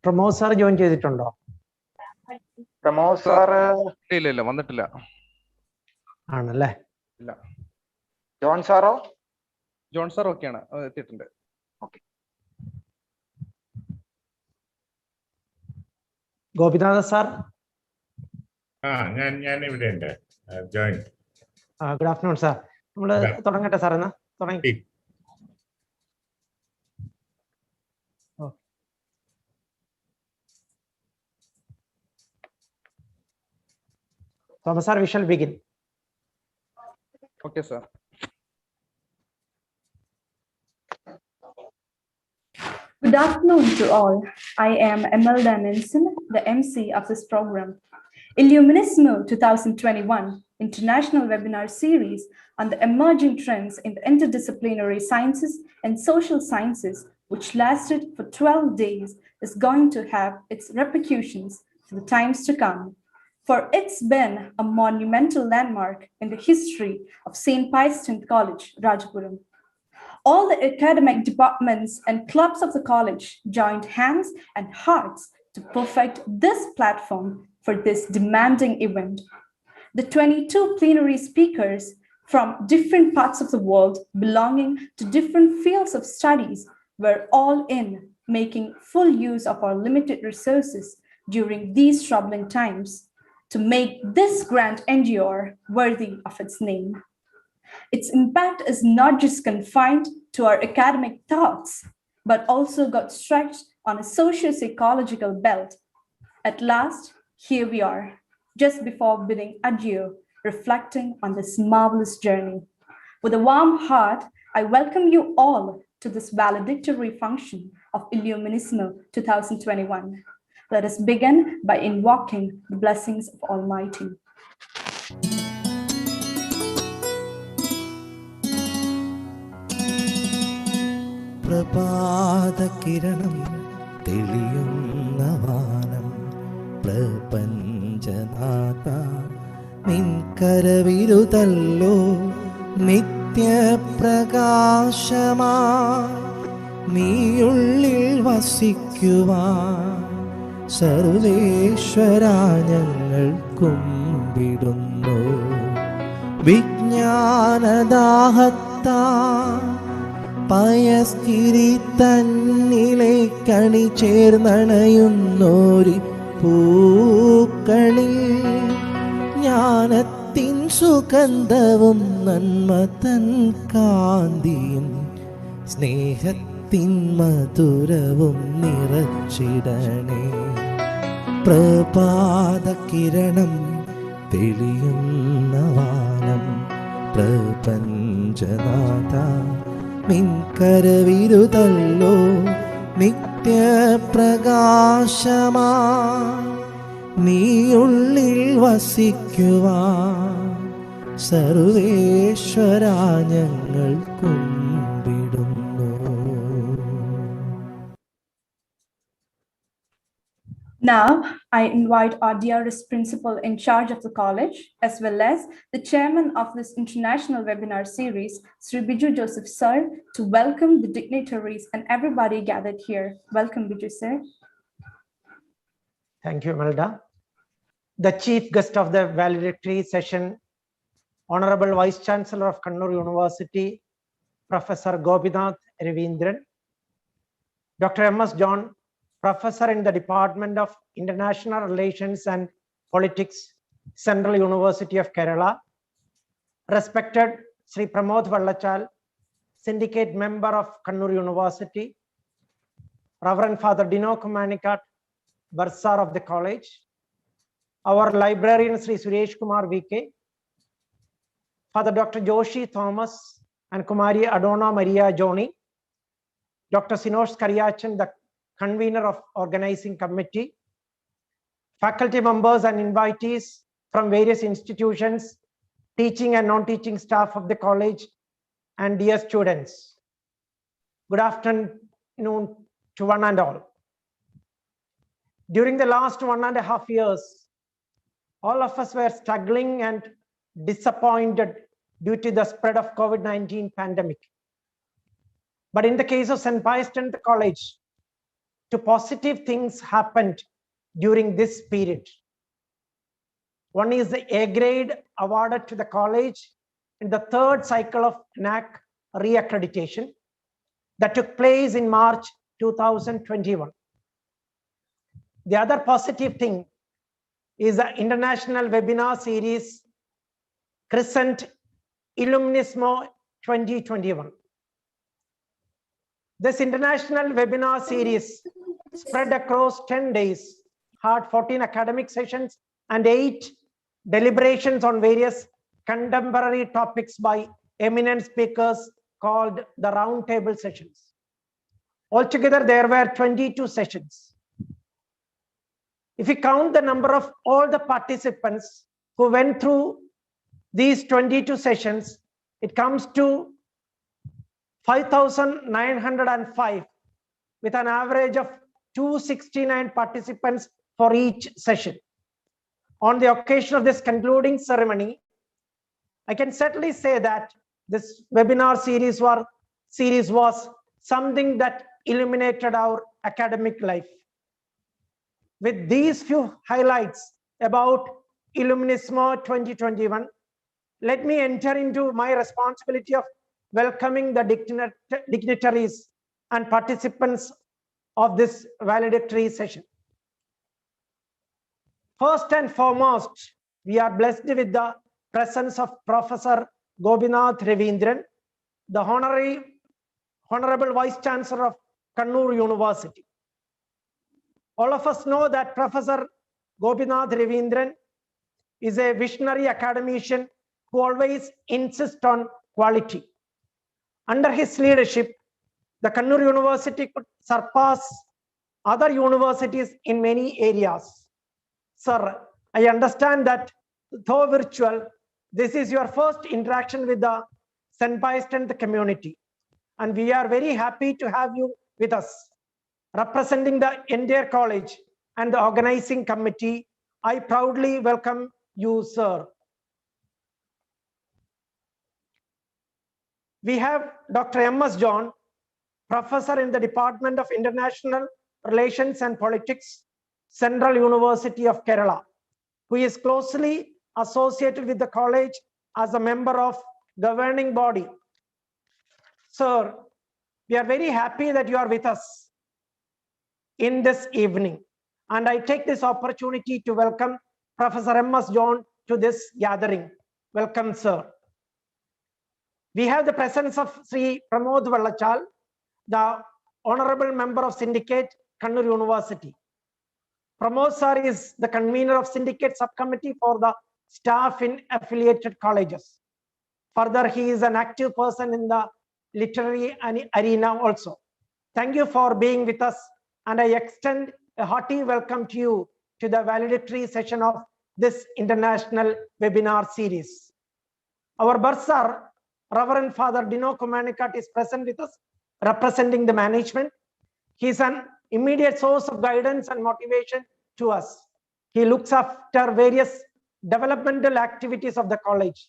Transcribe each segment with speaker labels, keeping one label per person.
Speaker 1: Pramod sir join ചെയ്തിട്ടുണ്ടോ?
Speaker 2: Pramod sir
Speaker 3: ഇല്ല വന്നിട്ടില്ല.
Speaker 1: ആണല്ലേ?
Speaker 3: ഇല്ല.
Speaker 2: ജോൺ സാറോ?
Speaker 3: ജോൺ സാർ ഓക്കെയാണ്, എത്തിയിട്ടുണ്ട്.
Speaker 2: ഓക്കെ.
Speaker 1: ഗോപിനാഥ സാർ?
Speaker 4: ഞാൻ ഇവിടെ ഉണ്ട്. ജോയിൻ.
Speaker 1: Good afternoon sir. നമ്മൾ തുടങ്ങട്ടെ സാർ, എന്നാ തുടങ്ങി. Thomas sir, we shall begin.
Speaker 3: Okay, sir.
Speaker 5: Good afternoon to all. I am Imelda Nelson, the MC of this program. ILLUMINISMO 2021 International Webinar Series on the emerging trends in the interdisciplinary sciences and social sciences, which lasted for 12 days, is going to have its repercussions for the times to come. For it's been a monumental landmark in the history of St. Pius College, Rajapuram. All the academic departments and clubs of the college joined hands and hearts to perfect this platform for this demanding event. The 22 plenary speakers from different parts of the world belonging to different fields of studies were all in, making full use of our limited resources during these troubling times to make this grant endure worthy of its name. Its impact is not just confined to our academic thoughts, but also got stretched on a socio-psychological belt. At last, here we are, just before bidding adieu, reflecting on this marvelous journey. With a warm heart, I welcome you all to this valedictory function of ILLUMINISMO 2021. Let us begin by invoking the blessings of Almighty.
Speaker 6: പ്രഭാതകിരണം തെളിയുന്ന വാനം പ്രപഞ്ചനാഥ നിൻ കരവിരുതല്ലോ നിത്യപ്രകാശമാ നീയുള്ളിൽ വസിക്കുവാൻ സർവേശ്വരാ ഞങ്ങൾ കുമ്പിടുന്നു. വിജ്ഞാനദാഹത്താ പയസ്കിരി തന്നിലേക്കണി ചേർന്നണയുന്നോരി പൂക്കളിൽ ജ്ഞാനത്തിൻ സുഗന്ധവും നന്മതൻ കാന്തിയും സ്നേഹത്തിൻ മധുരവും നിറച്ചിടണേ. പ്രഭാതകിരണം തെളിയുന്ന വാനം പ്രപഞ്ചനാഥ നിൻ കരവിരുതല്ലോ നിത്യപ്രകാശമാ നീയുള്ളിൽ വസിക്കുവാൻ സർവേശ്വരാ ഞങ്ങൾ കുമ്പിടുന്നു.
Speaker 5: Now, I invite our dearest principal in charge of the college, as well as the chairman of this international webinar series, Sri Biju Joseph Sir, to welcome the dignitaries and everybody gathered here. Welcome, Biju Sir.
Speaker 1: Thank you, Imelda. The chief guest of the valedictory session, Honorable Vice Chancellor of Kannur University, Professor Gopinath Ravindran, Dr. M.S. John, Professor in the Department of International Relations and Politics, Central University of Kerala, respected Sri Pramod Vallachal, Syndicate Member of Kannur University, Reverend Father Dino Kumanikat, Bursar of the college, our librarian Sri Suresh Kumar VK, Father Dr. Joshi Thomas and Kumari Adona Maria Joni, Dr. Sinosh Karyachan, the convener of organizing committee, faculty members and invitees from various institutions, teaching and non-teaching staff of the college, and dear students. Good afternoon to one and all. During the last 1.5 years, all of us were struggling and disappointed due to the spread of COVID-19 pandemic. But in the case of St. Pius College, two positive things happened during this period. One is the A grade awarded to the college in the third cycle of NAC reaccreditation that took place in March 2021. The other positive thing is the international webinar series christened ILLUMINISMO 2021. This international webinar series spread across 10 days, had 14 academic sessions and 8 deliberations on various contemporary topics by eminent speakers called the roundtable sessions. Altogether, there were 22 sessions. If we count the number of all the participants who went through these 22 sessions, it comes to 5,905 with an average of 269 participants for each session. On the occasion of this concluding ceremony, I can certainly say that this webinar series was something that illuminated our academic life. With these few highlights about ILLUMINISMO 2021, let me enter into my responsibility of welcoming the dignitaries and participants of this valedictory session. First and foremost, we are blessed with the presence of Professor Gopinath Ravindran, the Honorable Vice Chancellor of Kannur University. All of us know that Professor Gopinath Ravindran is a visionary academician who always insists on quality. Under his leadership, the Kannur University could surpass other universities in many areas. Sir, I understand that though virtual, this is your first interaction with the St. Pius X community. And we are very happy to have you with us. Representing the entire college and the organizing committee, I proudly welcome you, sir. We have Dr. M.S. John, professor in the Department of International Relations and Politics, Central University of Kerala, who is closely associated with the college as a member of governing body. Sir, we are very happy that you are with us in this evening. And I take this opportunity to welcome Professor M.S. John to this gathering. Welcome, sir. We have the presence of Sri Pramod Vallachal, the Honorable Member of Syndicate, Kannur University. Pramod sir is the convener of Syndicate Subcommittee for the staff in affiliated colleges. Further, he is an active person in the literary arena also. Thank you for being with us, and I extend a hearty welcome to you to the valedictory session of this international webinar series. Our bursar, Reverend Father Dino Kumanikat, is present with us, representing the management. He is an immediate source of guidance and motivation to us. He looks after various developmental activities of the college.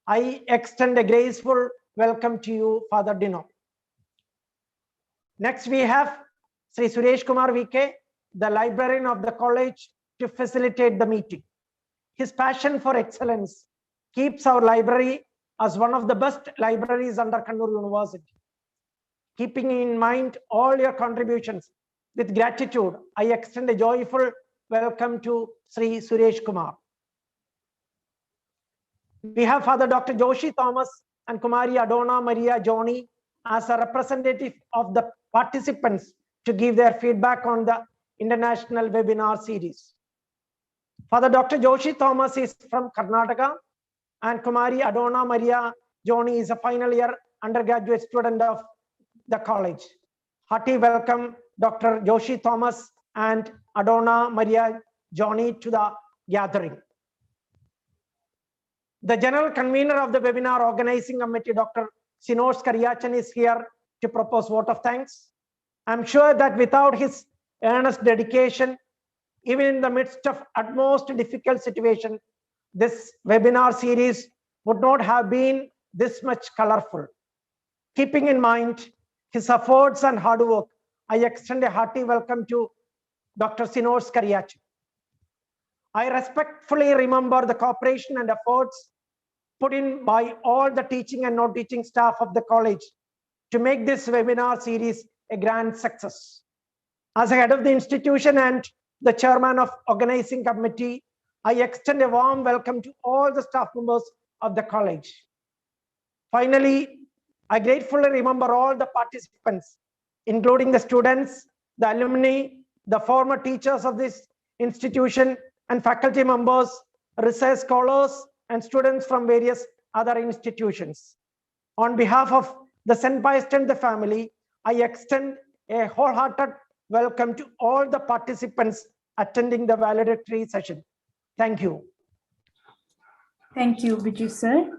Speaker 1: I extend a graceful welcome to you, Father Dino. Next, we have Sri Suresh Kumar VK, the librarian of the college, to facilitate the meeting. His passion for excellence keeps our library as one of the best libraries under Kannur University. Keeping in mind all your contributions, with gratitude, I extend a joyful welcome to Sri Suresh Kumar. We have Father Dr. Joshi Thomas and Kumari Adona Maria Joni as a representative of the participants to give their feedback on the international webinar series. Father Dr. Joshi Thomas is from Karnataka, and Kumari Adona Maria Joni is a final year undergraduate student of the college. Hearty welcome, Dr. Joshi Thomas and Adona Maria Joni, to the gathering. The general convener of the webinar organizing committee, Dr. Sinos Karyachan, is here to propose vote of thanks. I'm sure that without his earnest dedication, even in the midst of utmost difficult situation, this webinar series would not have been this much colorful. Keeping in mind his efforts and hard work, I extend a hearty welcome to Dr. Sinos Kariach. I respectfully remember the cooperation and efforts put in by all the teaching and non-teaching staff of the college to make this webinar series a grand success. As a head of the institution and the chairman of organizing committee, I extend a warm welcome to all the staff members of the college. Finally, I gratefully remember all the participants, including the students, the alumni, the former teachers of this institution, and faculty members, research scholars, and students from various other institutions. On behalf of the St. Pius X family, I extend a wholehearted welcome to all the participants attending the valedictory session. Thank you.
Speaker 5: Thank you, Biju sir.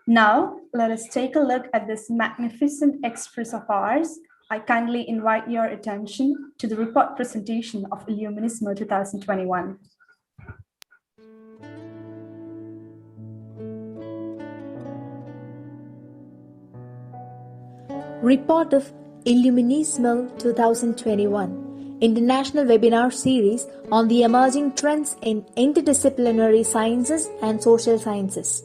Speaker 5: Now, let us take a look at this magnificent express of ours. I kindly invite your attention to the report presentation of ILLUMINISMO 2021.
Speaker 7: Report of ILLUMINISMO 2021, International Webinar Series on the Emerging Trends in Interdisciplinary Sciences and Social Sciences.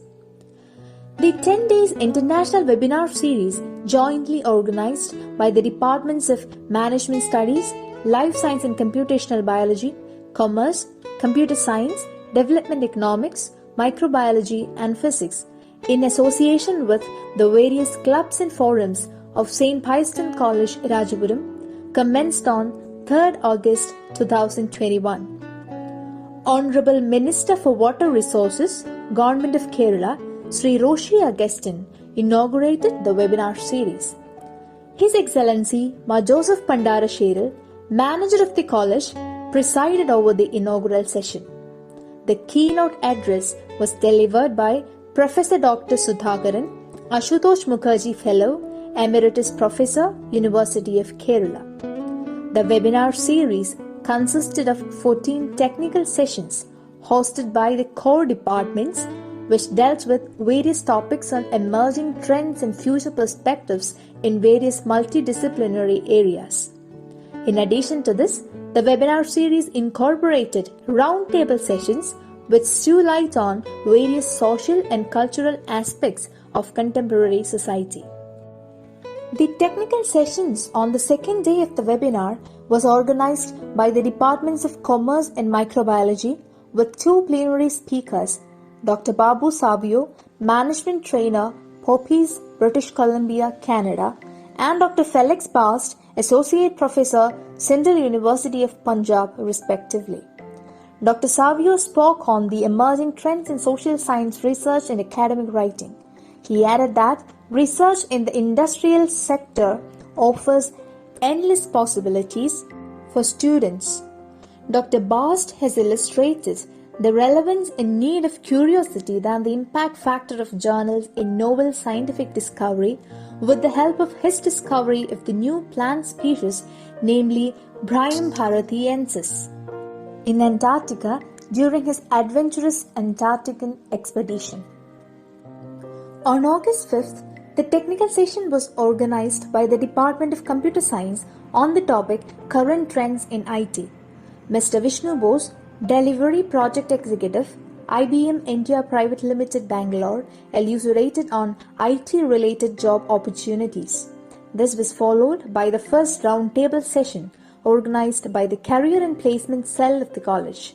Speaker 7: The 10 days International Webinar Series, jointly organized by the Departments of Management Studies, Life Science and Computational Biology, Commerce, Computer Science, Development Economics, Microbiology and Physics, in association with the various clubs and forums of St. Pius X College, Rajapuram, commenced on 3rd August 2021. Honorable Minister for Water Resources, Government of Kerala, Sri Roshi Augustine, inaugurated the webinar series. His Excellency Ma Joseph Pandara Sheril, Manager of the college, presided over the inaugural session. The keynote address was delivered by Professor Dr. Sudhakaran, Ashutosh Mukherjee Fellow, Emeritus Professor, University of Kerala. The webinar series consisted of 14 technical sessions hosted by the core departments, which dealt with various topics on emerging trends and future perspectives in various multidisciplinary areas. In addition to this, the webinar series incorporated roundtable sessions which threw light on various social and cultural aspects of contemporary society. The technical sessions on the second day of the webinar was organized by the Departments of Commerce and Microbiology with 2 plenary speakers, Dr. Babu Savio, Management Trainer, Poppies, British Columbia, Canada, and Dr. Felix Bast, Associate Professor, Central University of Punjab, respectively. Dr. Savio spoke on the emerging trends in social science research and academic writing. He added that research in the industrial sector offers endless possibilities for students. Dr. Bast has illustrated the relevance and need of curiosity than the impact factor of journals in novel scientific discovery with the help of his discovery of the new plant species, namely Bryum bharatiensis, in Antarctica during his adventurous Antarctican expedition. On August 5th, the technical session was organized by the Department of Computer Science on the topic Current Trends in IT. Mr. Vishnu Bose, Delivery Project Executive, IBM India Private Limited Bangalore, elucidated on IT-related job opportunities. This was followed by the first roundtable session organized by the Career and Placement Cell of the college.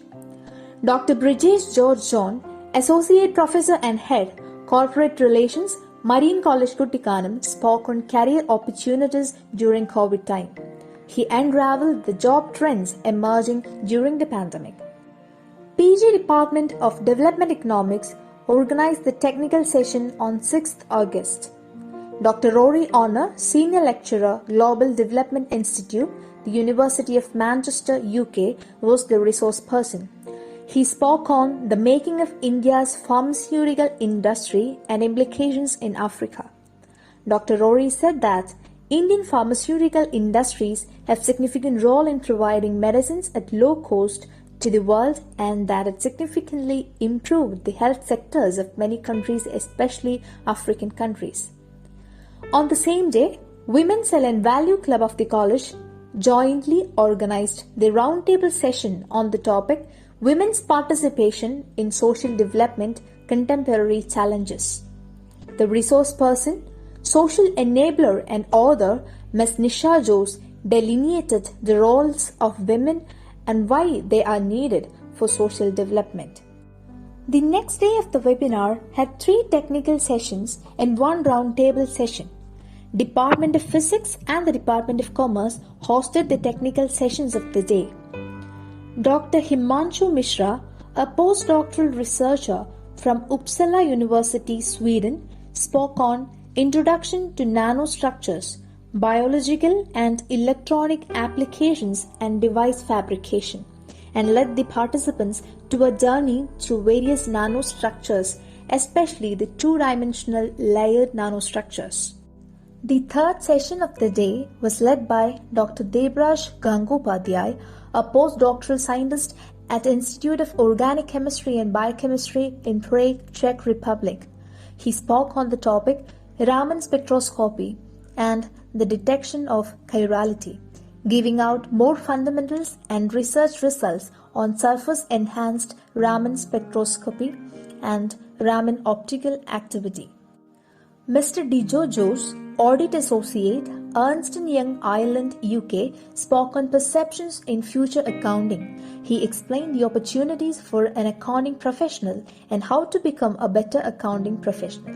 Speaker 7: Dr. Brijesh George John, Associate Professor and Head, Corporate Relations, Marine College Kuttikanam, spoke on career opportunities during COVID time. He unraveled the job trends emerging during the pandemic. PG Department of Development Economics organized the technical session on 6th August. Dr. Rory Honor, Senior Lecturer, Global Development Institute, the University of Manchester, UK, was the resource person. He spoke on the making of India's pharmaceutical industry and implications in Africa. Dr. Rory said that Indian pharmaceutical industries have significant role in providing medicines at low cost to the world and that it significantly improved the health sectors of many countries, especially African countries. On the same day, Women's Cell and Value Club of the college jointly organized the roundtable session on the topic Women's Participation in Social Development Contemporary Challenges. The resource person, social enabler and author Ms. Nisha Jose delineated the roles of women and why they are needed for social development. The next day of the webinar had 3 technical sessions and 1 roundtable session. Department of Physics and the Department of Commerce hosted the technical sessions of the day. Dr. Himanshu Mishra, a postdoctoral researcher from Uppsala University, Sweden, spoke on Introduction to Nanostructures, Biological and Electronic Applications and Device Fabrication, and led the participants to a journey through various nanostructures, especially the 2-dimensional layered nanostructures. The third session of the day was led by Dr. Debraj Gangopadhyay, a postdoctoral scientist at Institute of Organic Chemistry and Biochemistry in Prague, Czech Republic. He spoke on the topic Raman spectroscopy and the detection of chirality, giving out more fundamentals and research results on surface-enhanced Raman spectroscopy and Raman optical activity. Mr. Dijo Jose, Audit Associate, Ernst & Young Ireland, UK, spoke on perceptions in future accounting. He explained the opportunities for an accounting professional and how to become a better accounting professional.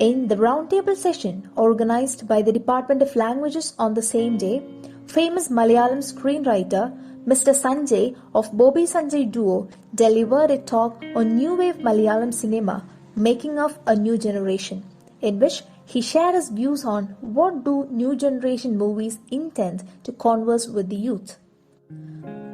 Speaker 7: In the roundtable session organized by the Department of Languages on the same day, famous Malayalam screenwriter Mr. Sanjay of Bobby Sanjay Duo delivered a talk on New Wave Malayalam cinema, Making of a New Generation, in which he shared his views on what do new generation movies intend to converse with the youth.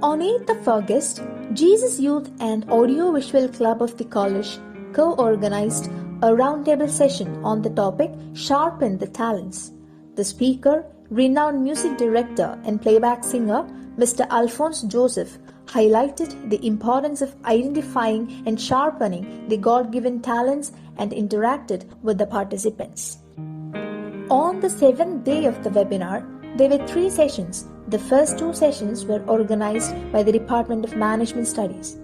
Speaker 7: On 8th of August, Jesus Youth and Audiovisual Club of the college co-organized a roundtable session on the topic Sharpen the Talents. The speaker, renowned music director and playback singer Mr. Alphonse Joseph, highlighted the importance of identifying and sharpening the God-given talents and interacted with the participants. On the 7th day of the webinar, there were 3 sessions. The first 2 sessions were organized by the Department of Management Studies.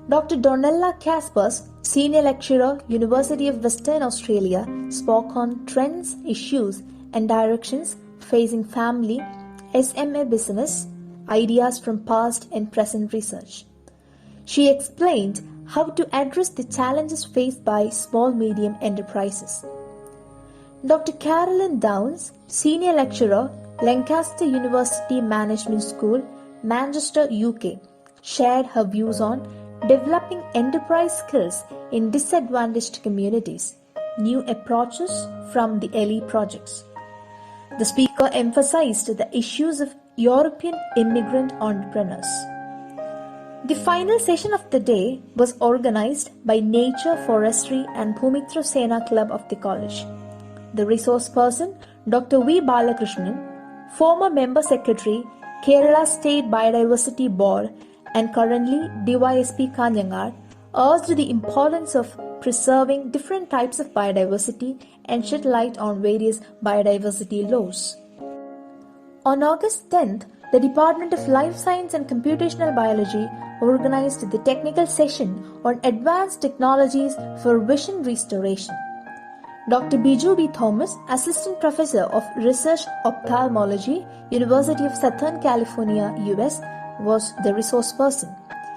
Speaker 7: Dr. Donella Caspers, Senior Lecturer, University of Western Australia, spoke on trends, issues and directions facing family, SMA business, ideas from past and present research. She explained how to address the challenges faced by small-medium enterprises. Dr. Carolyn Downs, Senior Lecturer, Lancaster University Management School, Manchester, UK, shared her views on developing enterprise skills in disadvantaged communities, new approaches from the early projects. The speaker emphasized the issues of European immigrant entrepreneurs. The final session of the day was organized by Nature, Forestry and Bhumitra Sena Club of the college. The resource person, Dr. V. Balakrishnan, former Member Secretary, Kerala State Biodiversity Board and currently DYSP Kanyangar, urged the importance of preserving different types of biodiversity and shed light on various biodiversity laws. On August 10th, the Department of Life Science and Computational Biology organized the technical session on advanced technologies for vision restoration. Dr. Biju B. Thomas, Assistant Professor of Research Ophthalmology, University of Southern California, US, was the resource person,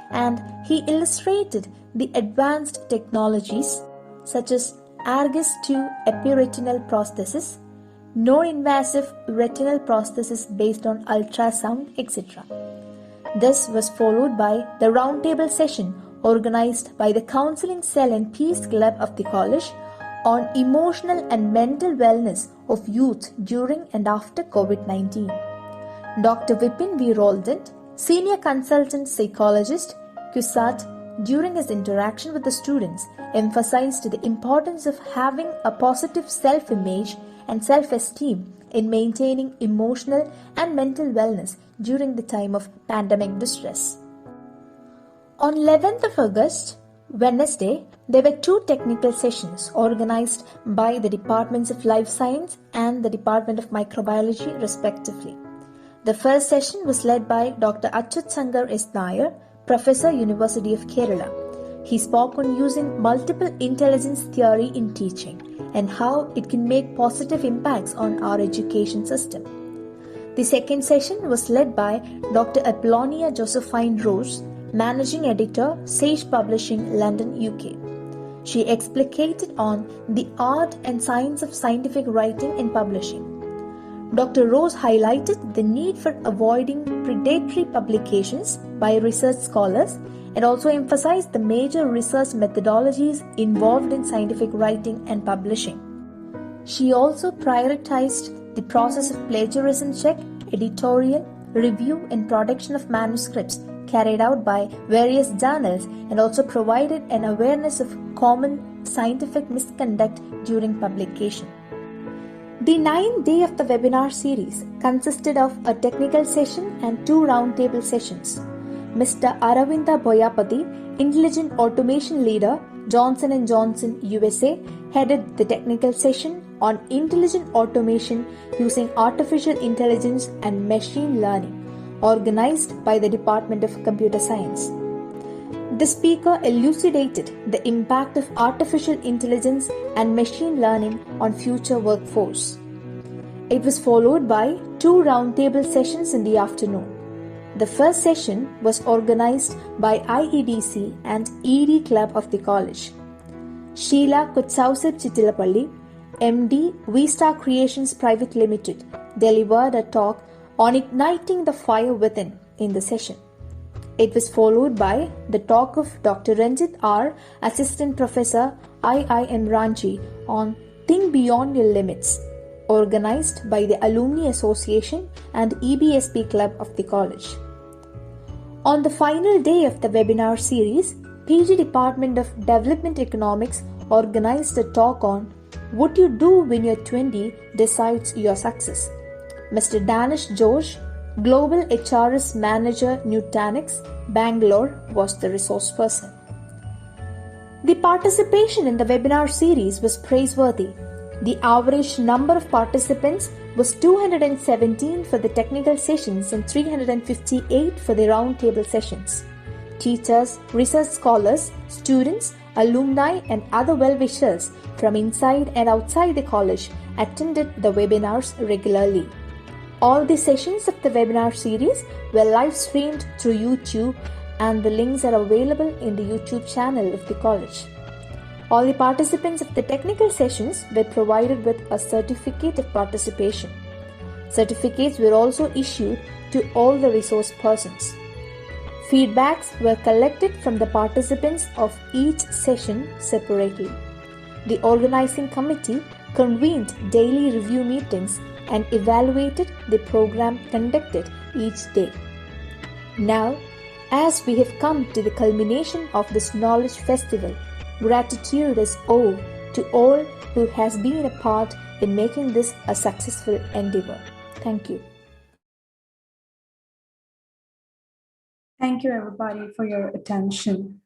Speaker 7: and he illustrated the advanced technologies such as Argus 2 epiretinal prosthesis, non-invasive retinal prosthesis based on ultrasound, etc. This was followed by the roundtable session organized by the Counseling Cell and Peace Club of the college on emotional and mental wellness of youth during and after COVID-19. Dr. Vipin V. Roldan, Senior Consultant Psychologist, CUSAT, during his interaction with the students, emphasized the importance of having a positive self-image and self-esteem in maintaining emotional and mental wellness during the time of pandemic distress. On 11th of August, Wednesday, there were 2 technical sessions organized by the Departments of Life Science and the Department of Microbiology, respectively. The first session was led by Dr. Achyut Sankar S. Nair, Professor, University of Kerala. He spoke on using multiple intelligence theory in teaching and how it can make positive impacts on our education system. The second session was led by Dr. Apollonia Josephine Rose, Managing Editor, Sage Publishing, London, UK. She explicated on the art and science of scientific writing and publishing. Dr. Rose highlighted the need for avoiding predatory publications by research scholars and also emphasized the major research methodologies involved in scientific writing and publishing. She also prioritized the process of plagiarism check, editorial, review, and production of manuscripts carried out by various journals and also provided an awareness of common scientific misconduct during publication. The 9th day of the webinar series consisted of a technical session and 2 roundtable sessions. Mr. Aravinda Boyapati, Intelligent Automation Leader, Johnson & Johnson, USA, headed the technical session on intelligent automation using artificial intelligence and machine learning, organized by the Department of Computer Science. The speaker elucidated the impact of artificial intelligence and machine learning on future workforce. It was followed by 2 roundtable sessions in the afternoon. The first session was organized by IEDC and ED Club of the college. Sheila Kutsausip Chittilapalli, MD, V-Star Creations Private Limited, delivered a talk on igniting the fire within in the session. It was followed by the talk of Dr. Ranjit R., Assistant Professor, IIM Ranchi, on Think Beyond Your Limits, organized by the Alumni Association and EBSP Club of the college. On the final day of the webinar series, PG Department of Development Economics organized a talk on What You Do When Your 20 Decides Your Success. Mr. Danish Josh, Global HRS Manager, Nutanix, Bangalore, was the resource person. The participation in the webinar series was praiseworthy. The average number of participants was 217 for the technical sessions and 358 for the roundtable sessions. Teachers, research scholars, students, alumni, and other well-wishers from inside and outside the college attended the webinars regularly. All the sessions of the webinar series were live streamed through YouTube, and the links are available in the YouTube channel of the college. All the participants of the technical sessions were provided with a certificate of participation. Certificates were also issued to all the resource persons. Feedbacks were collected from the participants of each session separately. The organizing committee convened daily review meetings and evaluated the program conducted each day. Now, as we have come to the culmination of this knowledge festival, gratitude is owed to all who has been a part in making this a successful endeavor. Thank you.
Speaker 5: Thank you, everybody, for your attention.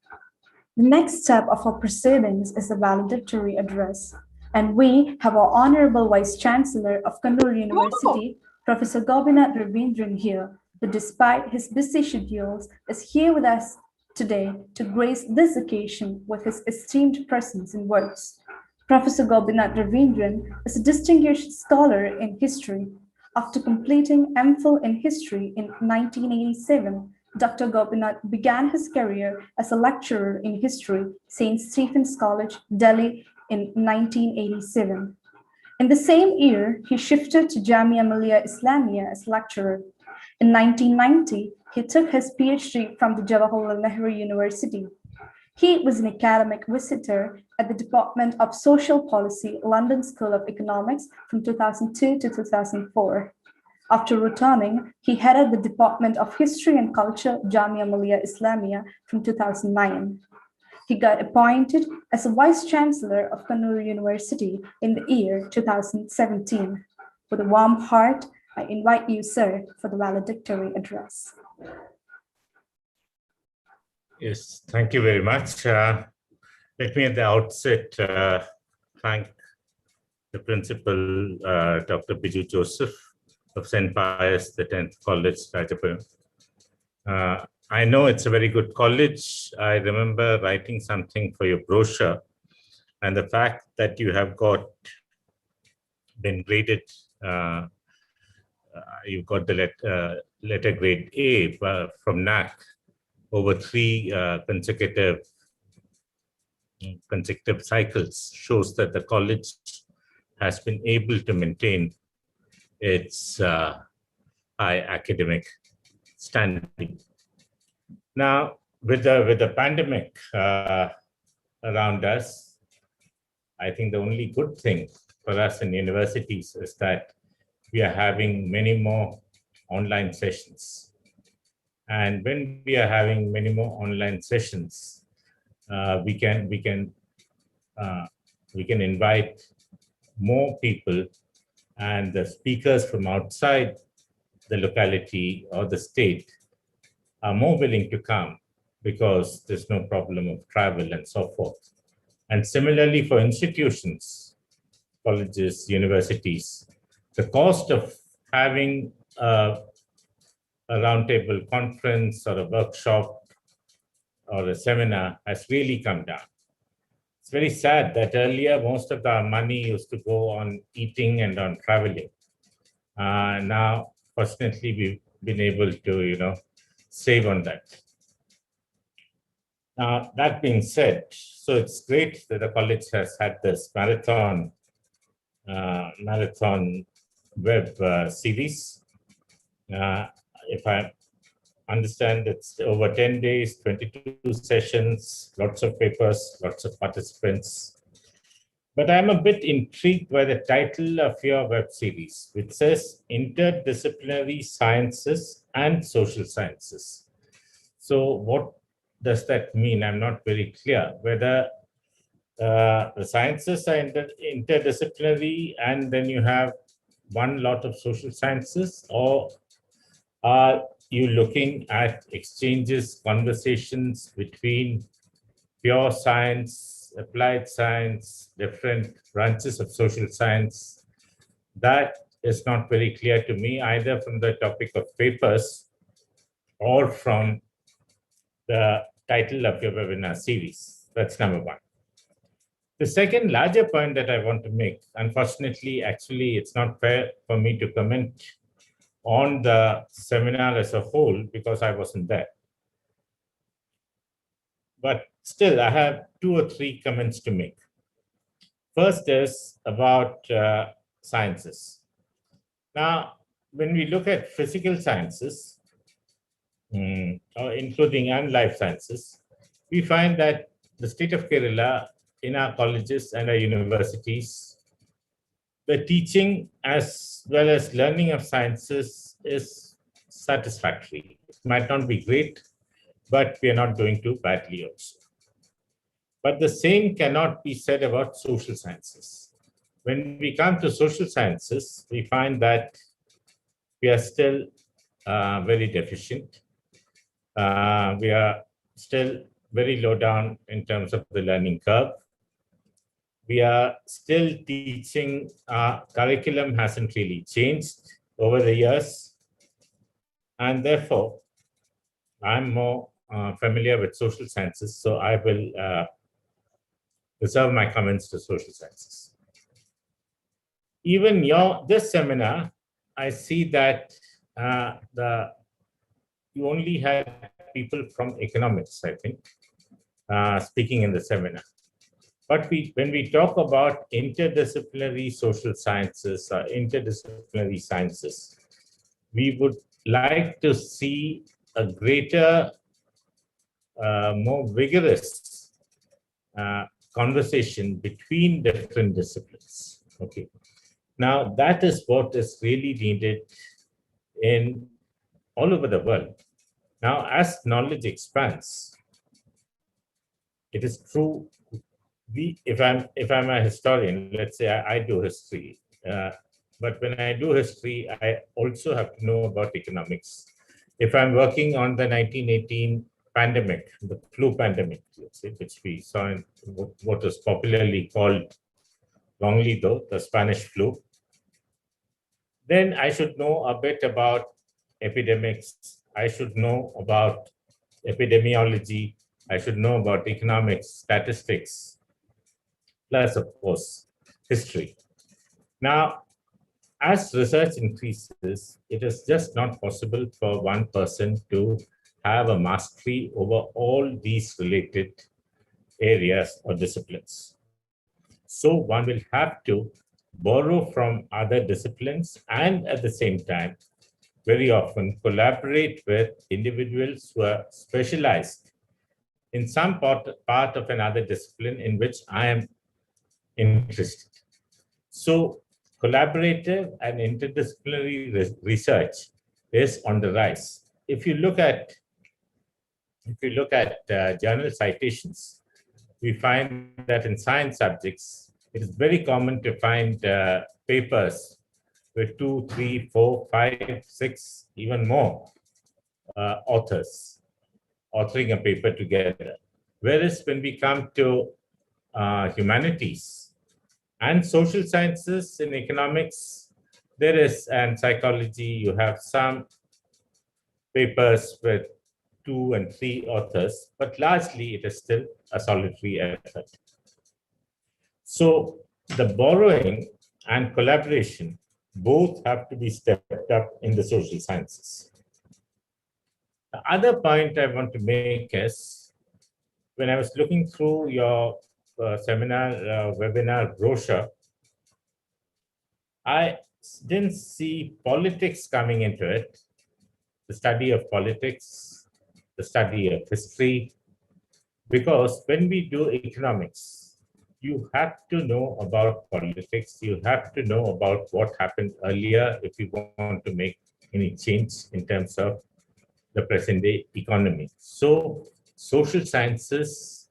Speaker 5: The next step of our proceedings is the valedictory address, and we have our Honorable Vice Chancellor of Kannur University, Professor Gopinath Ravindran here, who despite his busy schedules is here with us today to grace this occasion with his esteemed presence and words. Professor Gopinath Ravindran is a distinguished scholar in history. After completing MPhil in history in 1987, Dr. Gopinath began his career as a lecturer in history, St. Stephen's College, Delhi in 1987. In the same year, he shifted to Jamia Millia Islamia as lecturer. In 1990, he took his PhD from the Jawaharlal Nehru University. He was an academic visitor at the Department of Social Policy, London School of Economics from 2002 to 2004. After returning, he headed the Department of History and Culture, Jamia Millia Islamia from 2009. He got appointed as a Vice Chancellor of Kannur University in the year 2017. With a warm heart, I invite you, sir, for the valedictory address.
Speaker 4: Yes, thank you very much. Let me at the outset thank the principal, Dr. Biju Joseph, of St. Pius X College, Rajapuram. I know it's a very good college. I remember writing something for your brochure, and the fact that you have been graded, you've got the letter grade A from NAC over 3 consecutive cycles shows that the college has been able to maintain its high academic standing. Now, with the pandemic around us, I think the only good thing for us in universities is that we are having many more online sessions. And when we are having many more online sessions, we can invite more people, and the speakers from outside the locality or the state are more willing to come because there's no problem of travel and so forth. And similarly for institutions, colleges, universities, the cost of having a roundtable conference or a workshop or a seminar has really come down. It's very sad that earlier most of our money used to go on eating and on traveling. Now, fortunately, we've been able to, save on that. Now, that being said, so it's great that the college has had this marathon web series. If I understand, it's over 10 days, 22 sessions, lots of papers, lots of participants. But I'm a bit intrigued by the title of your web series, which says Interdisciplinary Sciences and Social Sciences. So what does that mean? I'm not very clear whether the sciences are interdisciplinary and then you have one lot of social sciences, or are you looking at exchanges, conversations between pure science, applied science, different branches of social science? That is not very clear to me, either from the topic of papers or from the title of your webinar series. That's number one. The second larger point that I want to make, unfortunately, actually, it's not fair for me to comment on the seminar as a whole because I wasn't there. But still, I have 2 or 3 comments to make. First is about sciences. Now, when we look at physical sciences, including and life sciences, we find that the state of Kerala in our colleges and our universities, the teaching as well as learning of sciences is satisfactory. It might not be great, but we are not doing too badly also. But the same cannot be said about social sciences. When we come to social sciences, we find that we are still very deficient. We are still very low down in terms of the learning curve. We are still teaching, curriculum hasn't really changed over the years. And therefore, I'm more familiar with social sciences, so I will reserve my comments to social sciences. Even this seminar, I see that you only had people from economics, I think, speaking in the seminar. But when we talk about interdisciplinary social sciences or interdisciplinary sciences, we would like to see a greater, more vigorous conversation between different disciplines. Okay. Now, that is what is really needed in all over the world. Now, as knowledge expands, it is true. If I'm a historian, let's say I do history, but when I do history, I also have to know about economics. If I'm working on the 1918 pandemic, the flu pandemic, let's say, which we saw in what is popularly called, wrongly though, the Spanish flu, Then I should know a bit about epidemics. I should know about epidemiology. I should know about economics, statistics, plus, of course, history. Now, as research increases, it is just not possible for one person to have a mastery over all these related areas or disciplines. So one will have to borrow from other disciplines and at the same time, very often collaborate with individuals who are specialized in some part of another discipline in which I am interested. So collaborative and interdisciplinary research is on the rise. If you look at journal citations, we find that in science subjects, it is very common to find papers with 2, 3, 4, 5, 6, even more authors authoring a paper together. Whereas when we come to humanities and social sciences, in economics, there is, and psychology, you have some papers with 2 and 3 authors, but largely it is still a solitary effort. So the borrowing and collaboration both have to be stepped up in the social sciences. The other point I want to make is, when I was looking through your webinar brochure, I didn't see politics coming into it, the study of politics, the study of history, because when we do economics, you have to know about politics, you have to know about what happened earlier if you want to make any change in terms of the present day economy. So social sciences,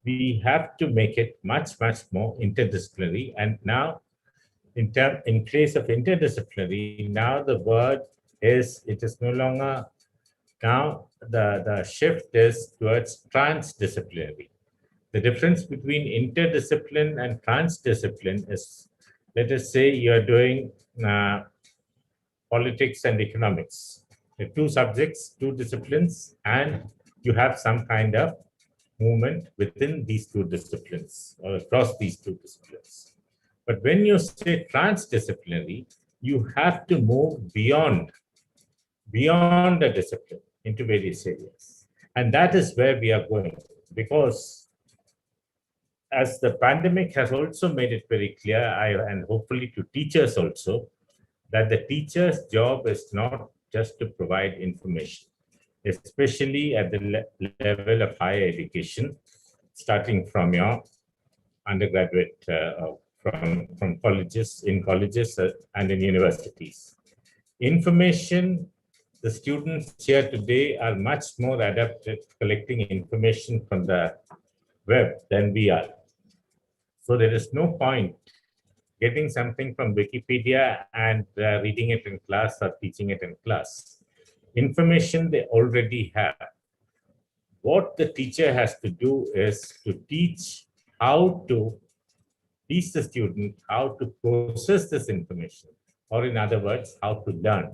Speaker 4: we have to make it much, much more interdisciplinary. And now, in case of interdisciplinary, now the word is, it is no longer, now the shift is towards transdisciplinary. The difference between interdiscipline and transdiscipline is, let us say you're doing politics and economics. The 2 subjects, 2 disciplines, and you have some kind of movement within these 2 disciplines or across these 2 disciplines. But when you say transdisciplinary, you have to move beyond a discipline into various areas. And that is where we are going, because as the pandemic has also made it very clear, and hopefully to teachers also, that the teacher's job is not just to provide information, especially at the level of higher education, starting from your undergraduate, from colleges, in colleges and in universities. Information, the students here today are much more adept at collecting information from the web than we are. So there is no point getting something from Wikipedia and reading it in class or teaching it in class. Information they already have. What the teacher has to do is to teach the student how to process this information, or in other words, how to learn.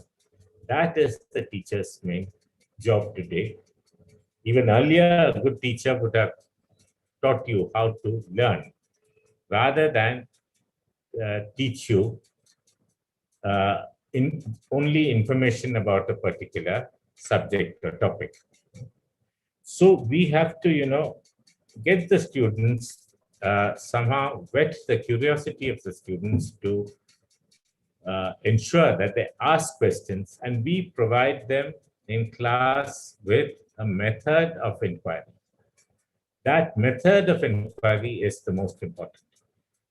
Speaker 4: That is the teacher's main job today. Even earlier, a good teacher would have taught you how to learn, rather than teach you only information about a particular subject or topic. So we have to, get the students, somehow whet the curiosity of the students to ensure that they ask questions, and we provide them in class with a method of inquiry. That method of inquiry is the most important.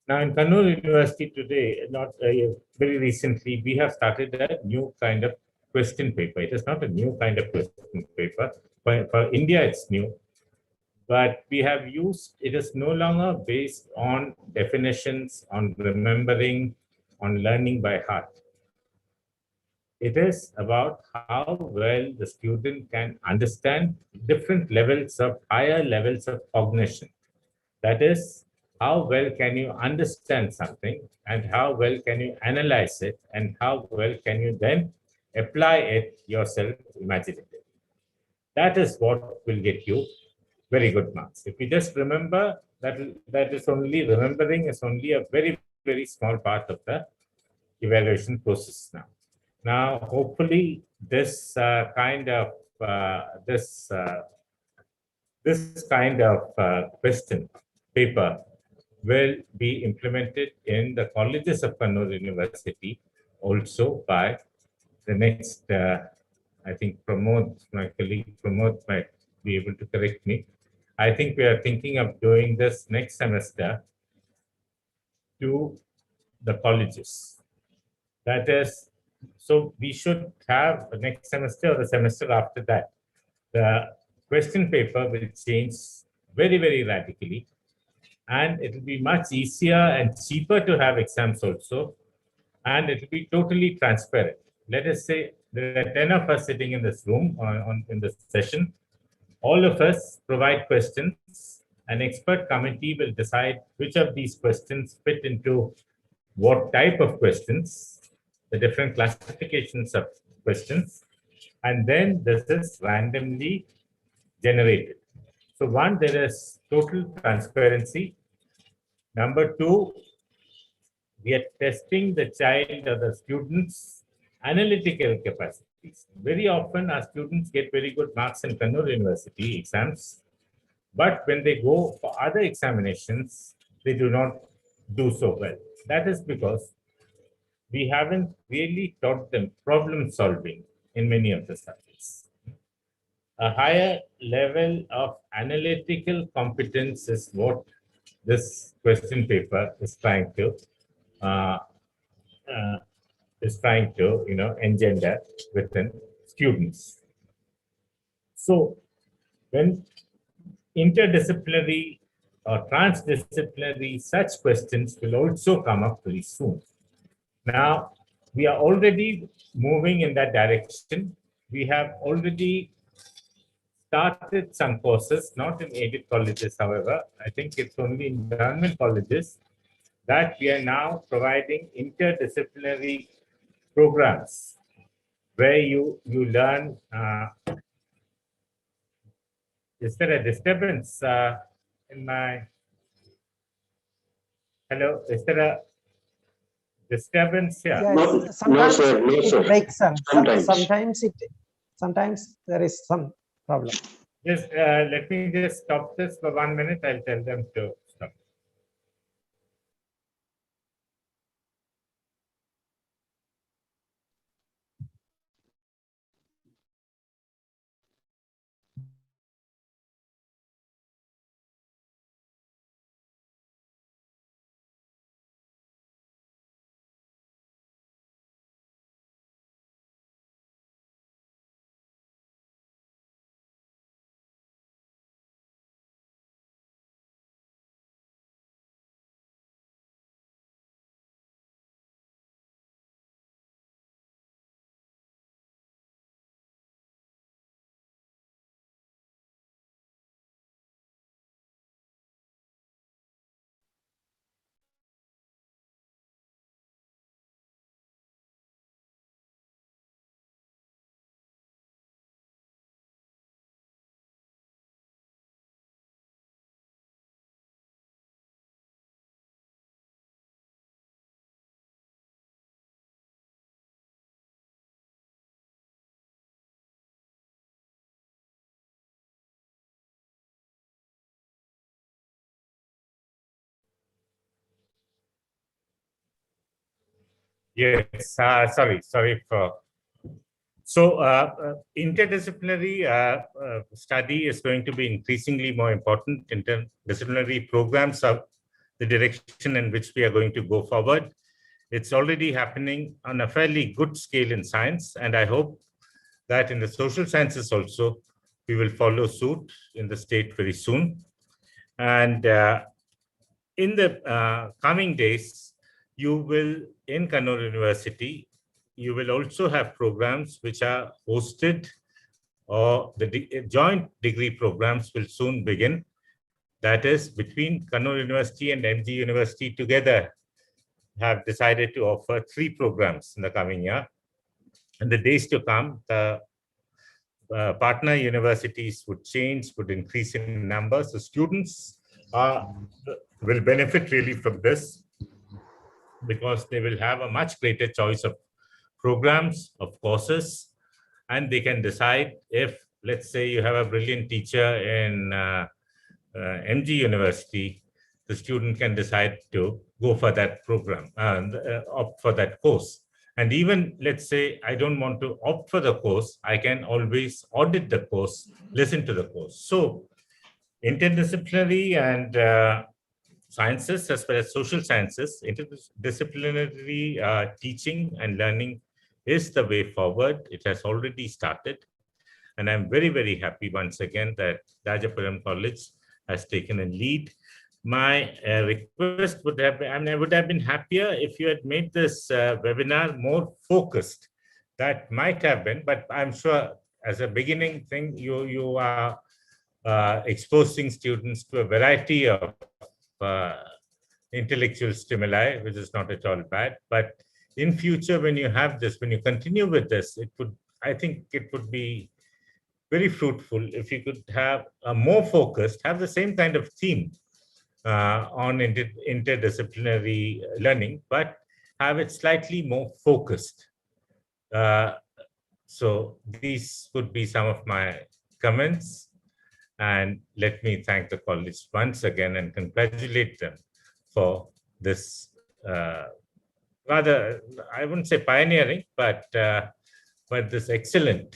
Speaker 4: Now, in Kannur University today, not very recently, we have started a new kind of question paper. It is not a new kind of question paper. For India, it's new. But we have used, it is no longer based on definitions, on remembering, on learning by heart. It is about how well the student can understand different levels of, higher levels of cognition. That is, how well can you understand something, and how well can you analyze it, and how well can you then apply it yourself imaginatively. That is what will get you very good marks. If you just remember, that is only remembering is only a very, very small part of the evaluation process now. Now, hopefully, this kind of question paper will be implemented in the colleges of Kannur University also by the next, I think my colleague Pramod might be able to correct me. I think we are thinking of doing this next semester to the colleges. That is, so we should have the next semester or the semester after that. The question paper will change very, very radically, and it will be much easier and cheaper to have exams also, and it will be totally transparent. Let us say there are 10 of us sitting in this room in this session. All of us provide questions. An expert committee will decide which of these questions fit into what type of questions, the different classifications of questions, and then this is randomly generated. So one, there is total transparency. Number two, we are testing the child or the students' analytical capacities. Very often our students get very good marks in Kannur University exams, but when they go for other examinations, they do not do so well. That is because we haven't really taught them problem solving in many of the subjects. A higher level of analytical competence is what this question paper is trying to engender within students. So when interdisciplinary or transdisciplinary such questions will also come up very soon. Now, we are already moving in that direction. We have already started some courses, not in aided colleges, however. I think it's only in government colleges that we are now providing interdisciplinary programs where you learn. Is there a disturbance in my? Hello, is there a disturbance here?
Speaker 1: Yes, sometimes it breaks. Sometimes there is some problem.
Speaker 4: Just let me just stop this for 1 minute. I'll tell them to stop. Yes, sorry for. So interdisciplinary study is going to be increasingly more important. Interdisciplinary programs are the direction in which we are going to go forward. It's already happening on a fairly good scale in science, and I hope that in the social sciences also, we will follow suit in the state very soon. And in the coming days, you will, in Kannur University, you will also have programs which are hosted, or the joint degree programs will soon begin That is, between Kannur University and MG University together have decided to offer 3 programs in the coming year. In the days to come, the partner universities would change, would increase in numbers. So students will benefit really from this, because they will have a much greater choice of programs, of courses, and they can decide if, let's say, you have a brilliant teacher in MG University, the student can decide to go for that program and opt for that course. And even, let's say, I don't want to opt for the course, I can always audit the course, listen to the course. So interdisciplinary and sciences as well as social sciences, interdisciplinary teaching and learning is the way forward. It has already started. And I'm very, very happy once again that Rajapuram College has taken a lead. My request would have been, I would have been happier if you had made this webinar more focused. That might have been, but I'm sure as a beginning thing, you are exposing students to a variety of intellectual stimuli, which is not at all bad. But in future, when you have this, when you continue with this, I think it would be very fruitful if you could have a more focused, have the same kind of theme on interdisciplinary learning, but have it slightly more focused. So these would be some of my comments. And let me thank the college once again and congratulate them for this rather, I wouldn't say pioneering, but this excellent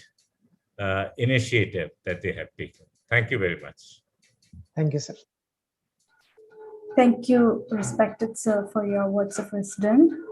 Speaker 4: initiative that they have taken. Thank you very much.
Speaker 1: Thank you, sir.
Speaker 5: Thank you, respected sir, for your words of wisdom.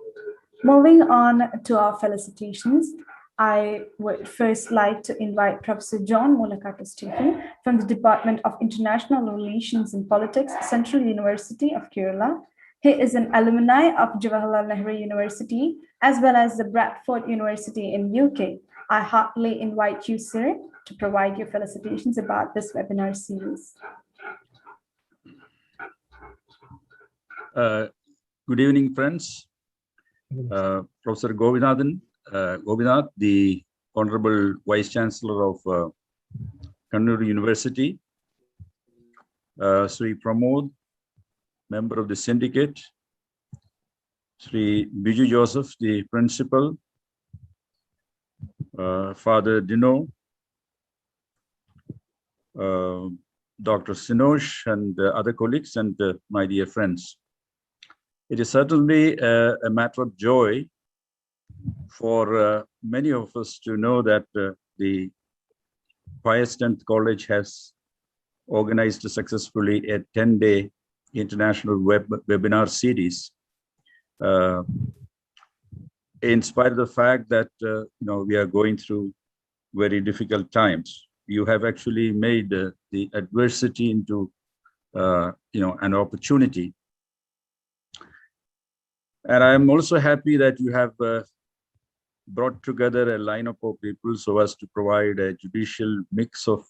Speaker 5: Moving on to our felicitations, I would first like to invite Professor John Mulakata Stephen from the Department of International Relations and Politics, Central University of Kerala. He is an alumni of Jawaharlal Nehru University, as well as the Bradford University in UK. I heartily invite you, sir, to provide your felicitations about this webinar series.
Speaker 8: Good evening, friends. Professor Govinath, the Honorable Vice Chancellor of Kannur University, Sri Pramod, member of the syndicate, Sri Biju Joseph, the principal, Father Dino, Dr. Sinosh, and other colleagues, and my dear friends. It is certainly a matter of joy for many of us to know that the Pius X College has organized successfully a 10-day international webinar series. In spite of the fact that we are going through very difficult times, you have actually made the adversity into an opportunity. And I'm also happy that you have brought together a lineup of people so as to provide a judicial mix of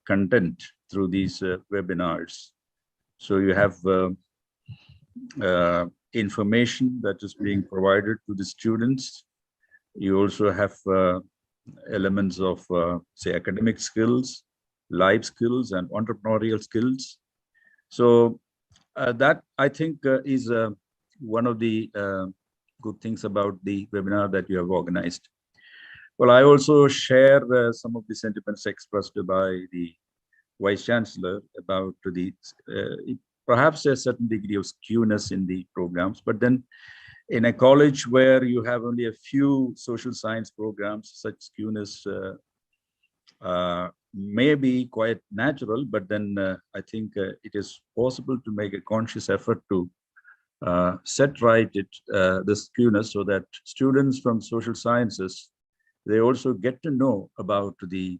Speaker 8: content through these webinars. So you have information that is being provided to the students. You also have elements of, say, academic skills, life skills, and entrepreneurial skills. So that, I think, is one of the good things about the webinar that you have organized. Well, I also share some of the sentiments expressed by the Vice Chancellor about the perhaps a certain degree of skewness in the programs, but then in a college where you have only a few social science programs, such skewness may be quite natural, but then I think it is possible to make a conscious effort to set right the skewness so that students from social sciences, they also get to know about the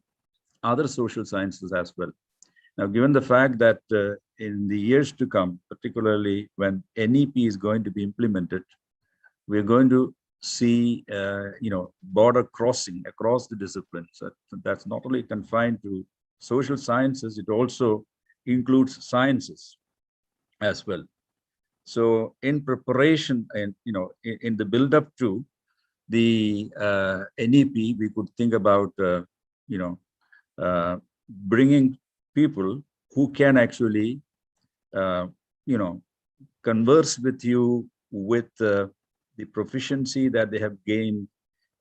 Speaker 8: other social sciences as well. Now, given the fact that in the years to come, particularly when NEP is going to be implemented, we're going to see, border crossing across the disciplines. That's not only confined to social sciences, it also includes sciences as well. So in preparation and, in the build up to the NEP, we could think about, bringing people who can actually, converse with you with the proficiency that they have gained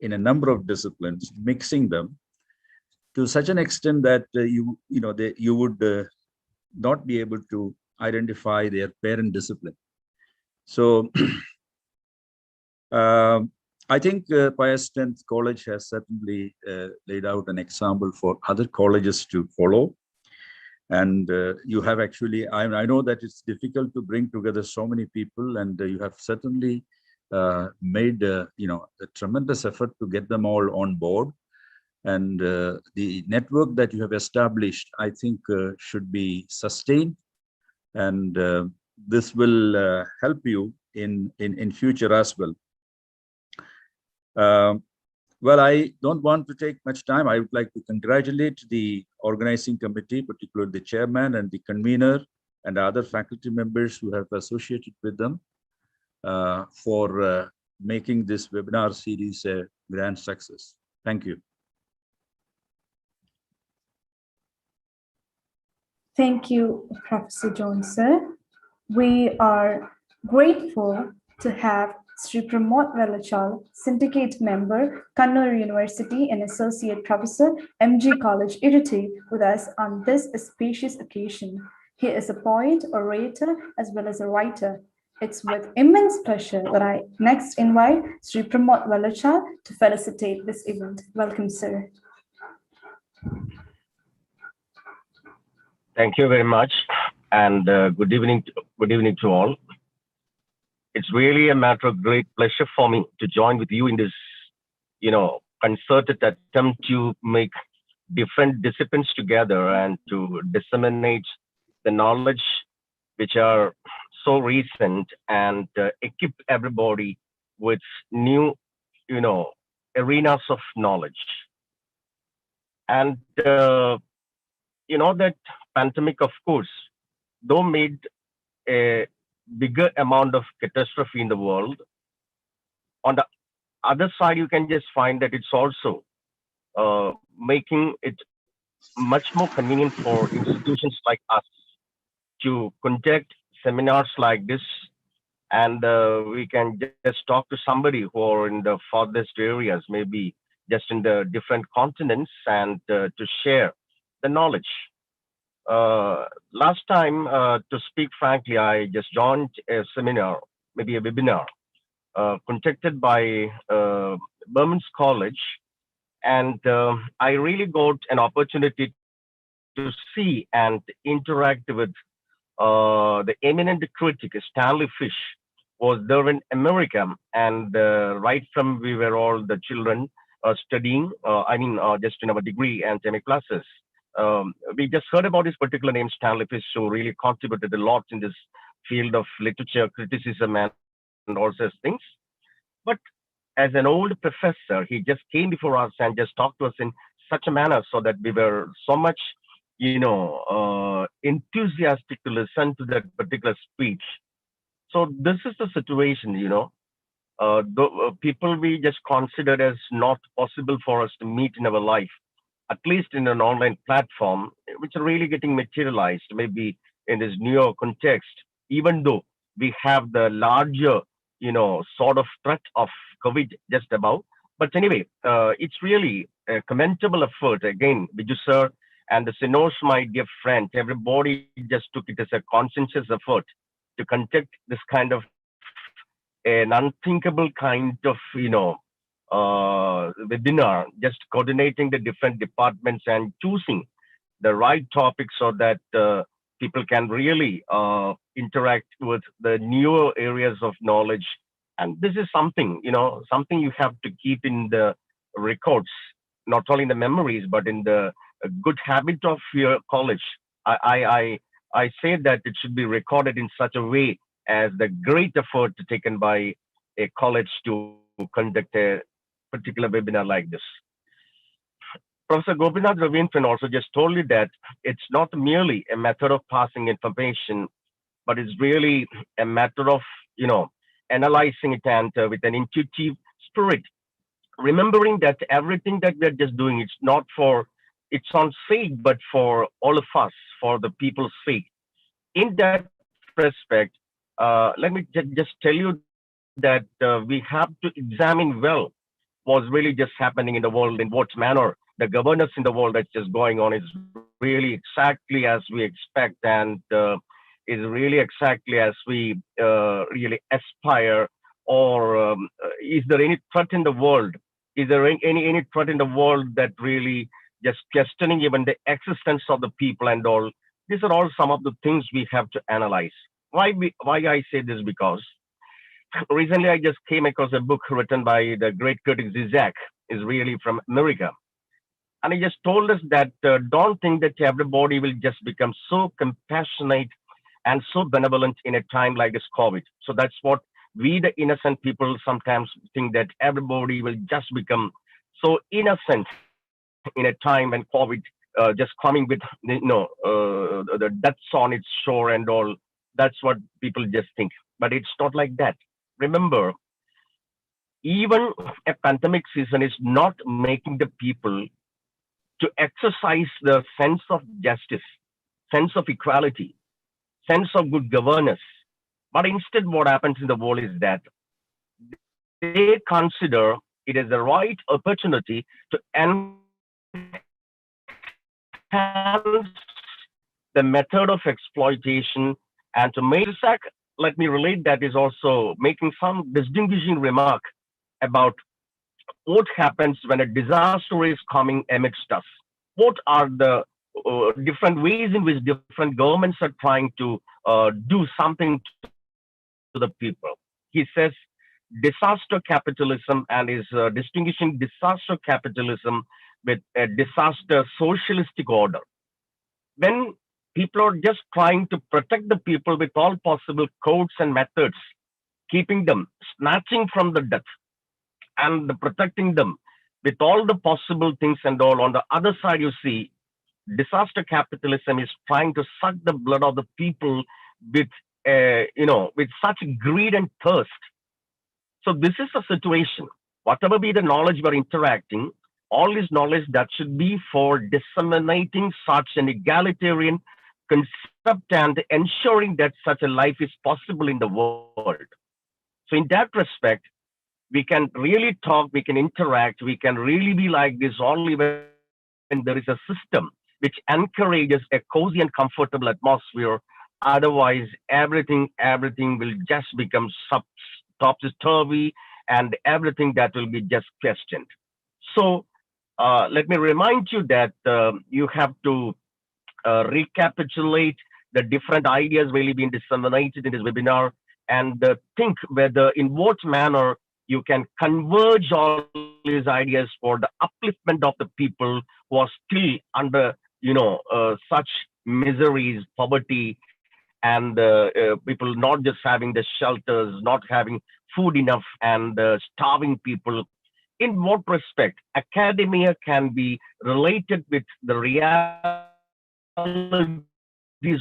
Speaker 8: in a number of disciplines, mixing them to such an extent that you would not be able to identify their parent discipline. So I think Pius X College has certainly laid out an example for other colleges to follow. And you have actually, I know that it's difficult to bring together so many people, and you have certainly made a tremendous effort to get them all on board. And the network that you have established, I think, should be sustained, and this will help you in future as well. Well, I don't want to take much time. I would like to congratulate the organizing committee, particularly the chairman and the convener and other faculty members who have associated with them for making this webinar series a grand success. Thank you.
Speaker 5: Thank you, Professor Jones, sir. We are grateful to have Sri Pramod Velachal, Syndicate Member, Kannur University and Associate Professor, MG College, Iriti, with us on this auspicious occasion. He is a poet, orator, as well as a writer. It's with immense pleasure that I next invite Sri Pramod Velachal to felicitate this event. Welcome, sir.
Speaker 9: Thank you very much, and good evening to all. It's really a matter of great pleasure for me to join with you in this, concerted attempt to make different disciplines together and to disseminate the knowledge which are so recent and equip everybody with new, arenas of knowledge. And, that pandemic, of course, though made a bigger amount of catastrophe in the world, on the other side, you can just find that it's also making it much more convenient for institutions like us to conduct seminars like this, and we can just talk to somebody who are in the farthest areas, maybe just in the different continents, and to share the knowledge. Last time, to speak frankly, I just joined a seminar, maybe a webinar, conducted by Burmans College, and I really got an opportunity to see and interact with the eminent critic Stanley Fish. Was there in America, and right from we were all the children studying, just in our degree and semi classes. We just heard about this particular name, Stanley Fish, who really contributed a lot in this field of literature criticism and all such things. But as an old professor, he just came before us and just talked to us in such a manner so that we were so much, enthusiastic to listen to that particular speech. So this is the situation, the people we just considered as not possible for us to meet in our life, at least in an online platform, which are really getting materialized, maybe in this newer context, even though we have the larger, sort of threat of COVID just above. But anyway, it's really a commendable effort. Again, Biju sir and the Synos, my dear friend, everybody just took it as a conscientious effort to conduct this kind of an unthinkable kind of, webinar, just coordinating the different departments and choosing the right topics so that people can really interact with the newer areas of knowledge. And this is something, something you have to keep in the records, not only in the memories, but in the good habit of your college. I say that it should be recorded in such a way as the great effort taken by a college to conduct a particular webinar like this. Professor Gopinath Ravindran also just told you that it's not merely a method of passing information, but it's really a matter of, analyzing it and with an intuitive spirit, remembering that everything that we're just doing, it's not for its own sake, but for all of us, for the people's sake. In that respect, let me just tell you that we have to examine well what's really just happening in the world, in what manner the governance in the world that's just going on is really exactly as we expect, and is really exactly as we really aspire, or is there any threat in the world? Is there any threat in the world that really just questioning even the existence of the people and all? These are all some of the things we have to analyze. Why I say this? Because recently I just came across a book written by the great critic Zizek, is really from America. And he just told us that don't think that everybody will just become so compassionate and so benevolent in a time like this COVID. So that's what we, the innocent people, sometimes think, that everybody will just become so innocent in a time when COVID just coming with, the deaths on its shore and all. That's what people just think. But it's not like that. Remember, even a pandemic season is not making the people to exercise the sense of justice, sense of equality, sense of good governance. But instead, what happens in the world is that they consider it as the right opportunity to enhance the method of exploitation and to make let me relate that, is also making some distinguishing remark about what happens when a disaster is coming amidst us. What are the different ways in which different governments are trying to do something to the people? He says disaster capitalism, and is distinguishing disaster capitalism with a disaster socialistic order. When people are just trying to protect the people with all possible codes and methods, keeping them, snatching from the death, and protecting them with all the possible things and all. On the other side, you see, disaster capitalism is trying to suck the blood of the people with, with such greed and thirst. So this is a situation. Whatever be the knowledge we're interacting, all this knowledge that should be for disseminating such an egalitarian concept and ensuring that such a life is possible in the world. So in that respect, we can really talk, we can interact, we can really be like this only when there is a system which encourages a cozy and comfortable atmosphere. Otherwise, everything will just become topsy-turvy, and everything that will be just questioned. So let me remind you that you have to recapitulate the different ideas really being disseminated in this webinar, and think whether in what manner you can converge all these ideas for the upliftment of the people who are still under, such miseries, poverty, and people not just having the shelters, not having food enough, and starving people. In what respect academia can be related with the realities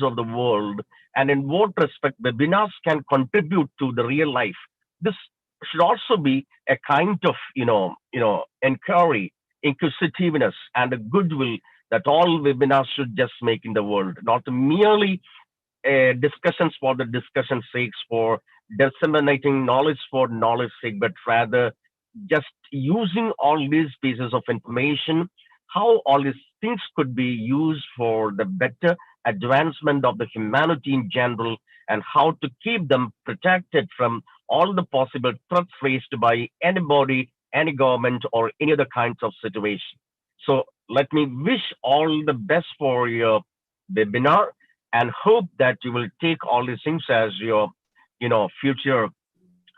Speaker 9: of the world, and in what respect webinars can contribute to the real life? This should also be a kind of, inquiry, inquisitiveness, and a goodwill that all webinars should just make in the world, not merely discussions for the discussion's sake, for disseminating knowledge for knowledge sake, but rather just using all these pieces of information, how all these things could be used for the better advancement of the humanity in general, and how to keep them protected from all the possible threats faced by anybody, any government, or any other kinds of situation. So let me wish all the best for your webinar, and hope that you will take all these things as your, future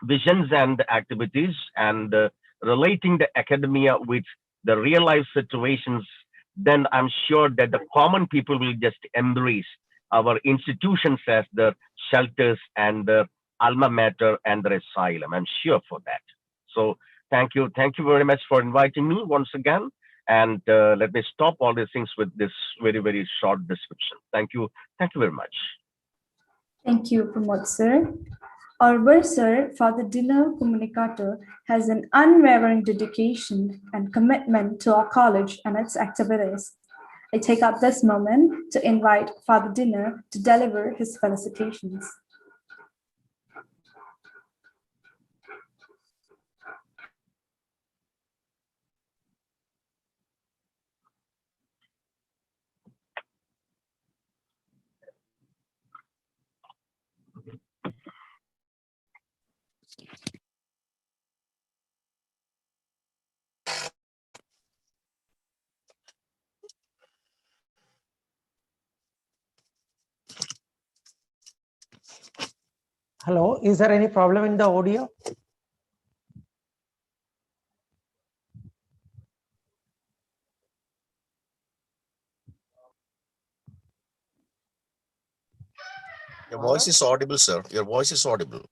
Speaker 9: visions and activities, and relating the academia with the real life situations. Then I'm sure that the common people will just embrace our institutions as the shelters and the alma mater and the asylum. I'm sure for that. So thank you very much for inviting me once again. And let me stop all these things with this very, very short description. Thank you. Thank you very much.
Speaker 5: Thank you, Pramod sir. Our bursar, Father Dino Comunicator, has an unwavering dedication and commitment to our college and its activities. I take up this moment to invite Father Dino to deliver his felicitations.
Speaker 1: Hello, is there any problem in the audio?
Speaker 10: Your voice is audible, sir. Your voice is audible.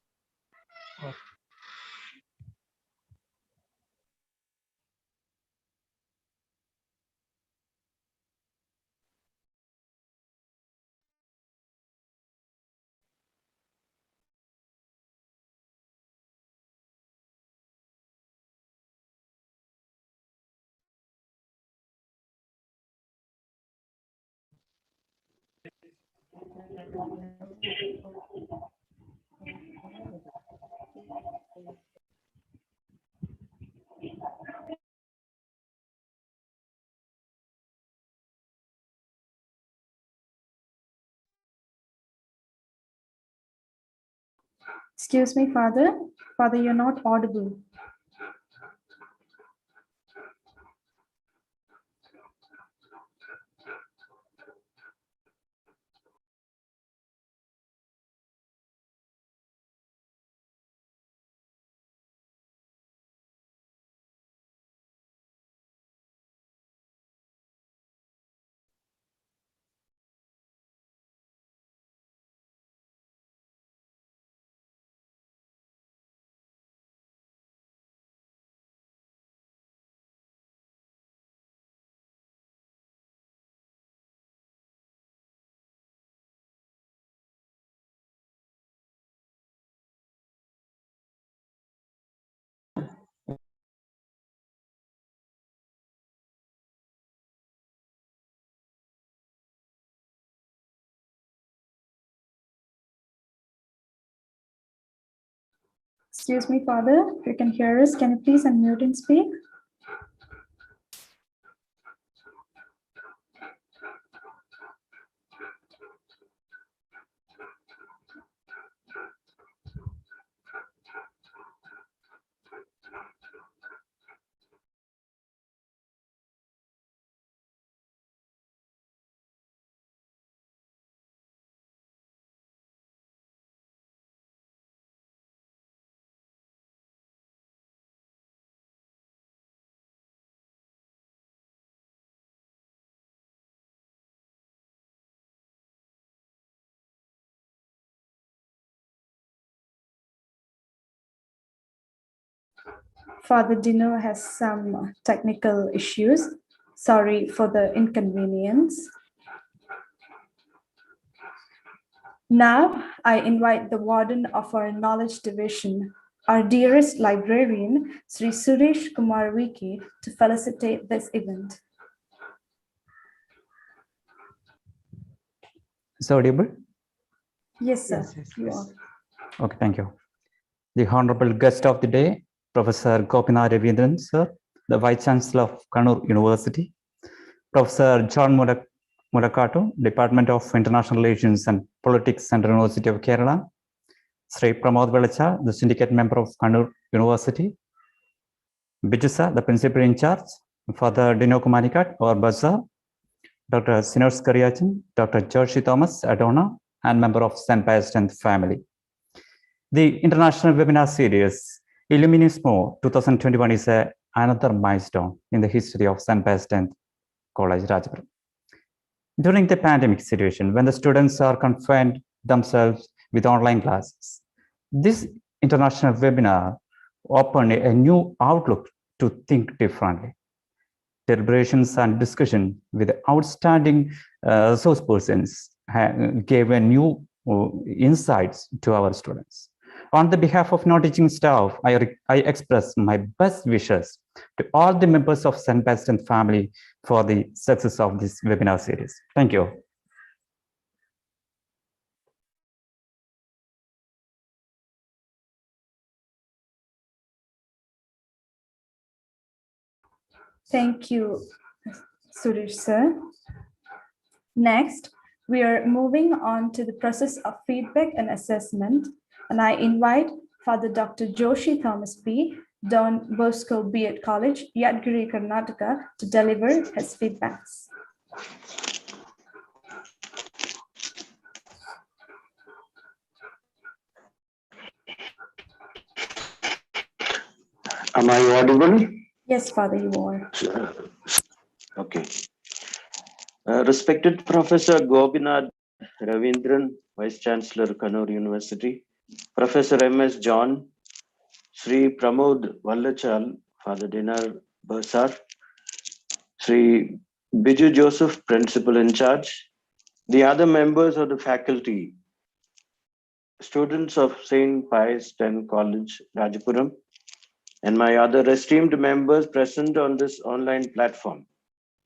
Speaker 5: Excuse me, Father. Father, you're not audible. Excuse me, Father. If you can hear us, can you please unmute and speak? Father Dino has some technical issues. Sorry for the inconvenience. Now, I invite the warden of our knowledge division, our dearest librarian, Sri Suresh Kumar Wiki, to felicitate this event.
Speaker 11: Is audible?
Speaker 5: Yes, sir.
Speaker 1: Yes,
Speaker 5: You are.
Speaker 11: Okay, thank you. The honorable guest of the day, Professor Gopinath Ravindran, sir, the Vice Chancellor of Kannur University, Professor John Mulakato, Department of International Relations and Politics, Central University of Kerala, Sri Pramod Velacha, the Syndicate Member of Kannur University, Bijusa, the Principal in Charge, Father Dino Kumanikat, our Baza, Dr. Sinos Karyachan, Dr. Joshi Thomas Adona, and member of St. Pius X family. The international webinar series, ILLUMINISMO 2021, is another milestone in the history of St. Pius X College, Rajapuram. During the pandemic situation, when the students are confined themselves with online classes, this international webinar opened a new outlook to think differently. deliberations and discussion with outstanding resource persons gave a new insights to our students. On the behalf of non-teaching staff, I express my best wishes to all the members of St. Bastian family for the success of this webinar series. Thank you.
Speaker 5: Thank you, Suresh sir. Next, we are moving on to the process of feedback and assessment, and I invite Father Dr. Joshi Thomas P., Don Bosco B.Ed College, Yadgiri, Karnataka, to deliver his feedbacks.
Speaker 12: Am I audible?
Speaker 5: Yes, Father, you are.
Speaker 12: Okay. Respected Professor Gopinath Ravindran, Vice Chancellor, Kannur University, Professor M.S. John, Sri Pramod Vallachal, Father Dinar Barsar, Sri Biju Joseph, Principal in Charge, the other members of the faculty, students of St. Pius X College, Rajapuram, and my other esteemed members present on this online platform.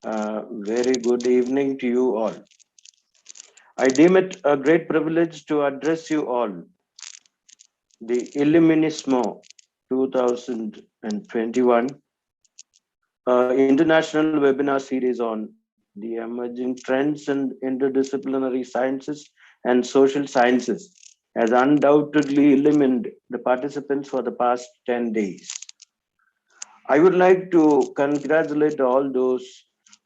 Speaker 12: Very good evening to you all. I deem it a great privilege to address you all. The ILLUMINISMO 2021 international webinar series on the emerging trends in interdisciplinary sciences and social sciences has undoubtedly illumined the participants for the past 10 days. I would like to congratulate all those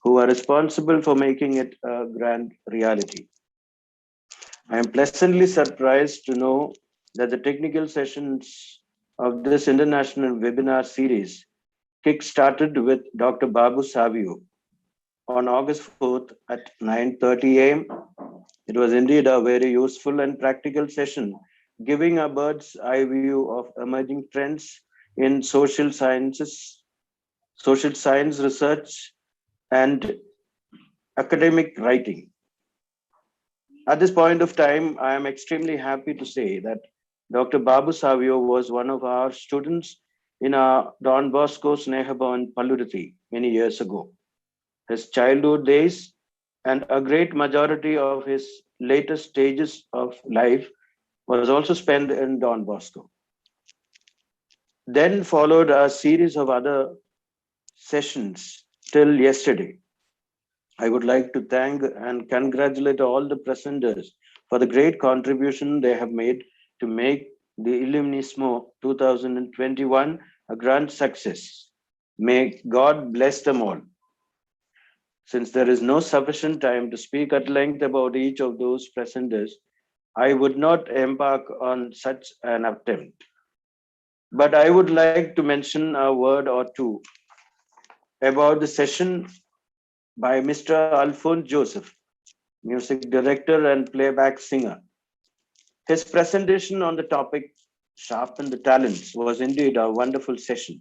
Speaker 12: who are responsible for making it a grand reality. I am pleasantly surprised to know that the technical sessions of this international webinar series kick-started with Dr. Babu Savio on August 4th at 9:30 a.m. It was indeed a very useful and practical session, giving a bird's eye view of emerging trends in social sciences, social science research, and academic writing. At this point of time, I am extremely happy to say that Dr. Babu Savio was one of our students in our Don Bosco Snehabhavan Palluruthi many years ago. His childhood days and a great majority of his later stages of life was also spent in Don Bosco. Then followed a series of other sessions till yesterday. I would like to thank and congratulate all the presenters for the great contribution they have made to make the ILLUMINISMO 2021 a grand success. May God bless them all. Since there is no sufficient time to speak at length about each of those presenters, I would not embark on such an attempt. But I would like to mention a word or two about the session by Mr. Alphonse Joseph, music director and playback singer. His presentation on the topic, Sharpen the Talents, was indeed a wonderful session.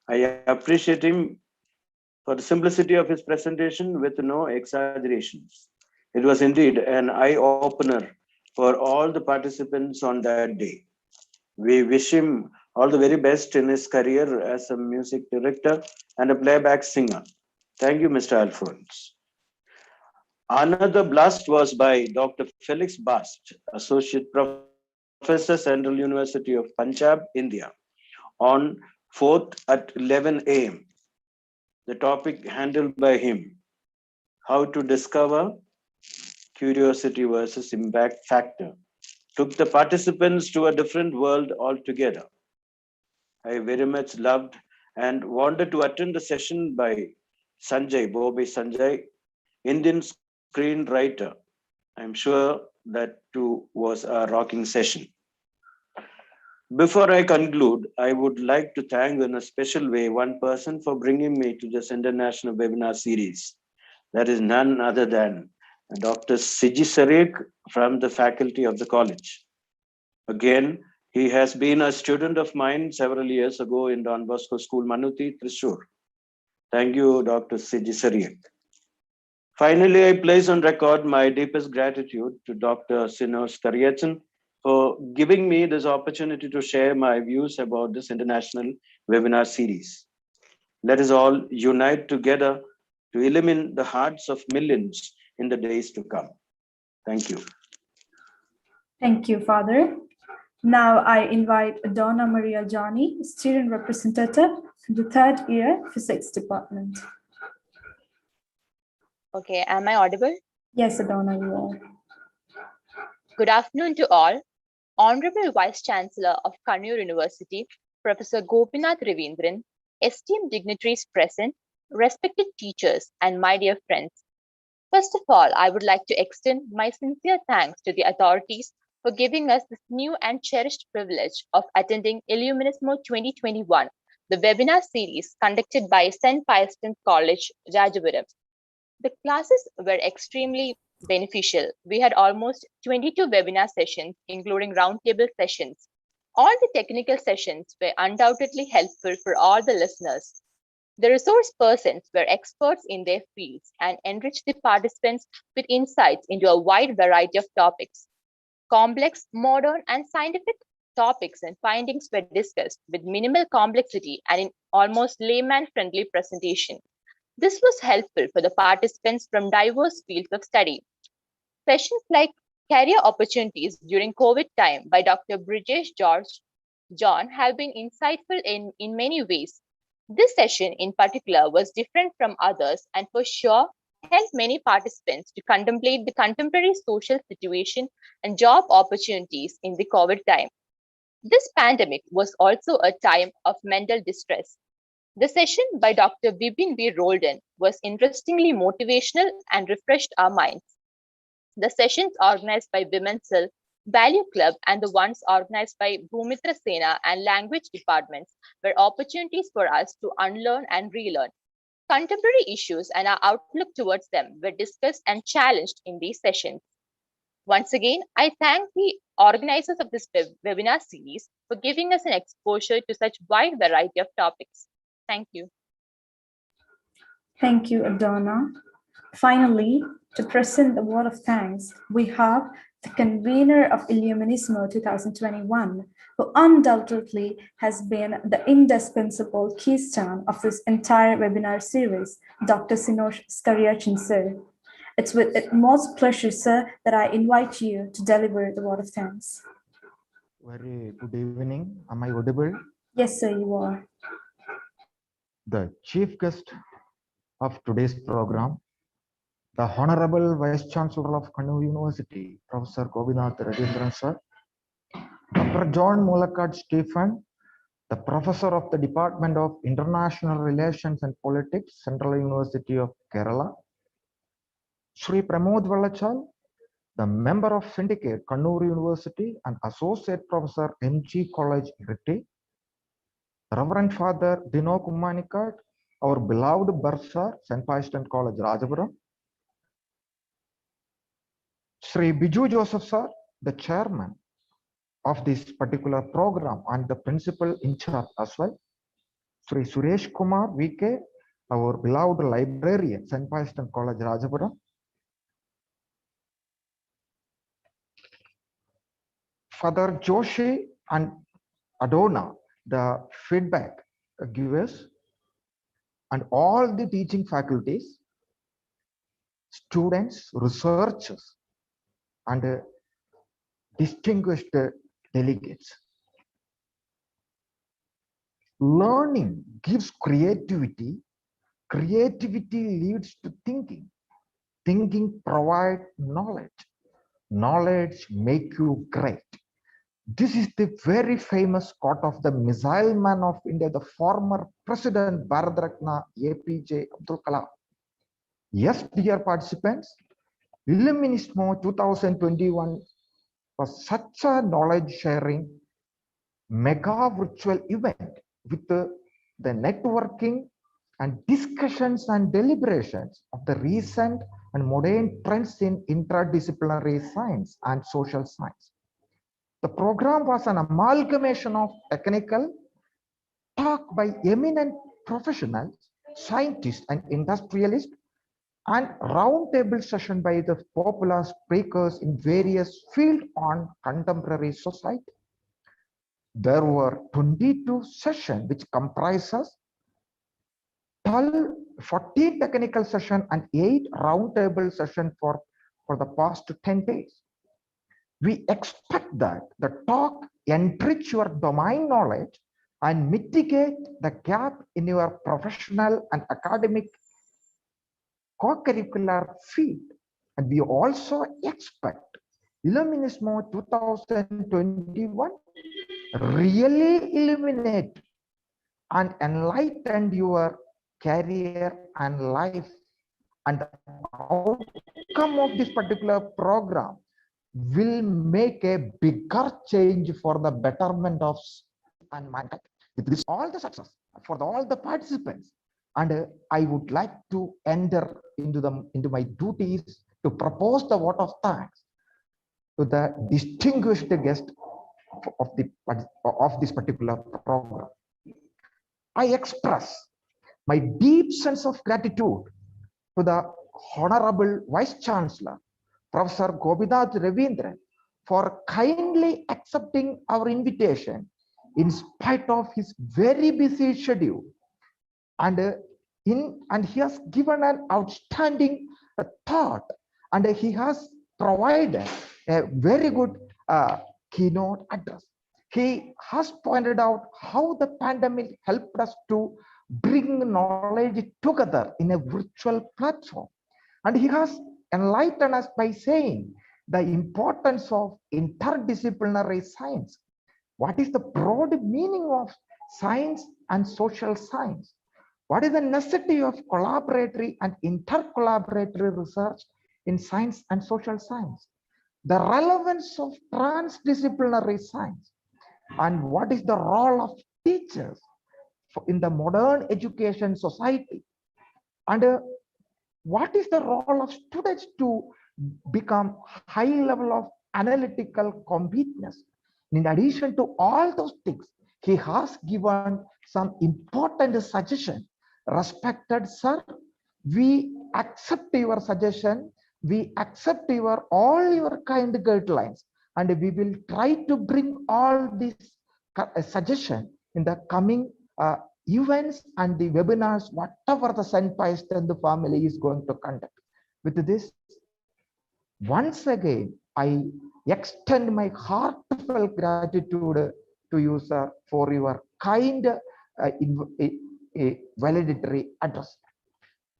Speaker 12: I appreciate him for the simplicity of his presentation with no exaggerations. It was indeed an eye-opener for all the participants on that day. We wish him all the very best in his career as a music director and a playback singer. Thank you, Mr. Alphonse. Another blast was by Dr. Felix Bast, Associate Professor, Central University of Punjab, India, on 4th at 11 a.m. The topic handled by him, how to discover curiosity versus impact factor, took the participants to a different world altogether. I very much loved and wanted to attend the session by Sanjay, Bobby Sanjay, Indian screenwriter. I'm sure that too was a rocking session. Before I conclude, I would like to thank in a special way one person for bringing me to this international webinar series. That is none other than Dr. Siji Sarek from the faculty of the college. Again, he has been a student of mine several years ago in Don Bosco School, Manuti, Thrissur. Thank you, Dr. Sijisariak. Finally, I place on record my deepest gratitude to Dr. Sinos Karyachan for giving me this opportunity to share my views about this international webinar series. Let us all unite together to illumine the hearts of millions in the days to come. Thank you.
Speaker 5: Thank you, Father. Now I invite Donna Maria Johnny, student representative from the third year physics department.
Speaker 13: Okay, am I audible?
Speaker 5: Yes, Donna, you are.
Speaker 13: Good afternoon to all. Honorable Vice Chancellor of Kannur University, Professor Gopinath Ravindran, esteemed dignitaries present, respected teachers, and my dear friends. First of all, I would like to extend my sincere thanks to the authorities for giving us this new and cherished privilege of attending ILLUMINISMO 2021, the webinar series conducted by St. Pius College, Rajapuram. The classes were extremely beneficial. We had almost 22 webinar sessions, including roundtable sessions. All the technical sessions were undoubtedly helpful for all the listeners. The resource persons were experts in their fields and enriched the participants with insights into a wide variety of topics. Complex, modern, and scientific topics and findings were discussed with minimal complexity and in almost layman-friendly presentation. This was helpful for the participants from diverse fields of study. Sessions like Career Opportunities During COVID Time by Dr. Brijesh John have been insightful in many ways. This session in particular was different from others and for sure helped many participants to contemplate the contemporary social situation and job opportunities in the COVID time. This pandemic was also a time of mental distress. The session by Dr. Vipin B. Roldan was interestingly motivational and refreshed our minds. The sessions organized by Women's Cell, Value Club, and the ones organized by Bhumitra Sena and language departments were opportunities for us to unlearn and relearn. Contemporary issues and our outlook towards them were discussed and challenged in these sessions. Once again, I thank the organizers of this webinar series for giving us an exposure to such wide variety of topics. Thank you.
Speaker 5: Thank you, Adonna. Finally, to present the word of thanks, we have the convener of ILLUMINISMO 2021, who undoubtedly has been the indispensable keystone of this entire webinar series, Dr. Sinos Karyachan, sir. It's with utmost pleasure, sir, that I invite you to deliver the word of thanks.
Speaker 14: Very good evening. Am I audible?
Speaker 5: Yes, sir, you are.
Speaker 14: The chief guest of today's program, the Honorable Vice Chancellor of Kannur University, Professor Gopinath Ravindran, sir, Dr. John Mulakad Stephen, the Professor of the Department of International Relations and Politics, Central University of Kerala, Sri Pramod Vallachal, the Member of Syndicate, Kannur University and Associate Professor, MG College, Iriti, Reverend Father Dino Kumanikat, our beloved Bursar, St. Pius College, Rajapuram, Sri Biju Joseph, sir, the chairman of this particular program and the principal in charge as well, Sri Suresh Kumar VK, our beloved librarian, St. Pius College, Rajapuram, Father Joshi and Adona, the feedback givers, and all the teaching faculties, students, researchers, and distinguished delegates. Learning gives creativity. Creativity leads to thinking. Thinking provides knowledge. Knowledge makes you great. This is the very famous quote of the missile man of India, the former President Bharat Ratna APJ Abdul Kalam. Yes, dear participants, ILLUMINISMO 2021 was such a knowledge sharing mega virtual event with the networking and discussions and deliberations of the recent and modern trends in interdisciplinary science and social science. The program was an amalgamation of technical talk by eminent professionals scientist and industrialist, and roundtable session by the popular speakers in various fields on contemporary society. There were 22 sessions which comprises 14 technical sessions and 8 roundtable sessions for the past 10 days. We expect that the talk enrich your domain knowledge and mitigate the gap in your professional and academic co-curricular field. And we also expect ILLUMINISMO 2021 really illuminate and enlighten your career and life. And the outcome of this particular program will make a bigger change for the betterment of and mankind. It is all the success for all the participants. And I would like to enter into my duties to propose the vote of thanks to the distinguished guest of this particular program. I express my deep sense of gratitude to the Honorable Vice Chancellor, Professor Gopinath Ravindran, for kindly accepting our invitation in spite of his very busy schedule. And he has given an outstanding thought, and he has provided a very good keynote address. He has pointed out how the pandemic helped us to bring knowledge together in a virtual platform. And he has enlightened us by saying the importance of interdisciplinary science. What is the broad meaning of science and social science? What is the necessity of collaboratory and intercollaboratory research in science and social science? The relevance of transdisciplinary science, and what is the role of teachers in the modern education society, and what is the role of students to become high level of analytical competence. In addition to all those things, he has given some important suggestions. Respected sir, we accept your suggestion, we accept all your kind guidelines, and we will try to bring all these suggestions in the coming events and the webinars, whatever the St. Pius and the family is going to conduct. With this, once again, I extend my heartfelt gratitude to you, sir, for your kind validatory address.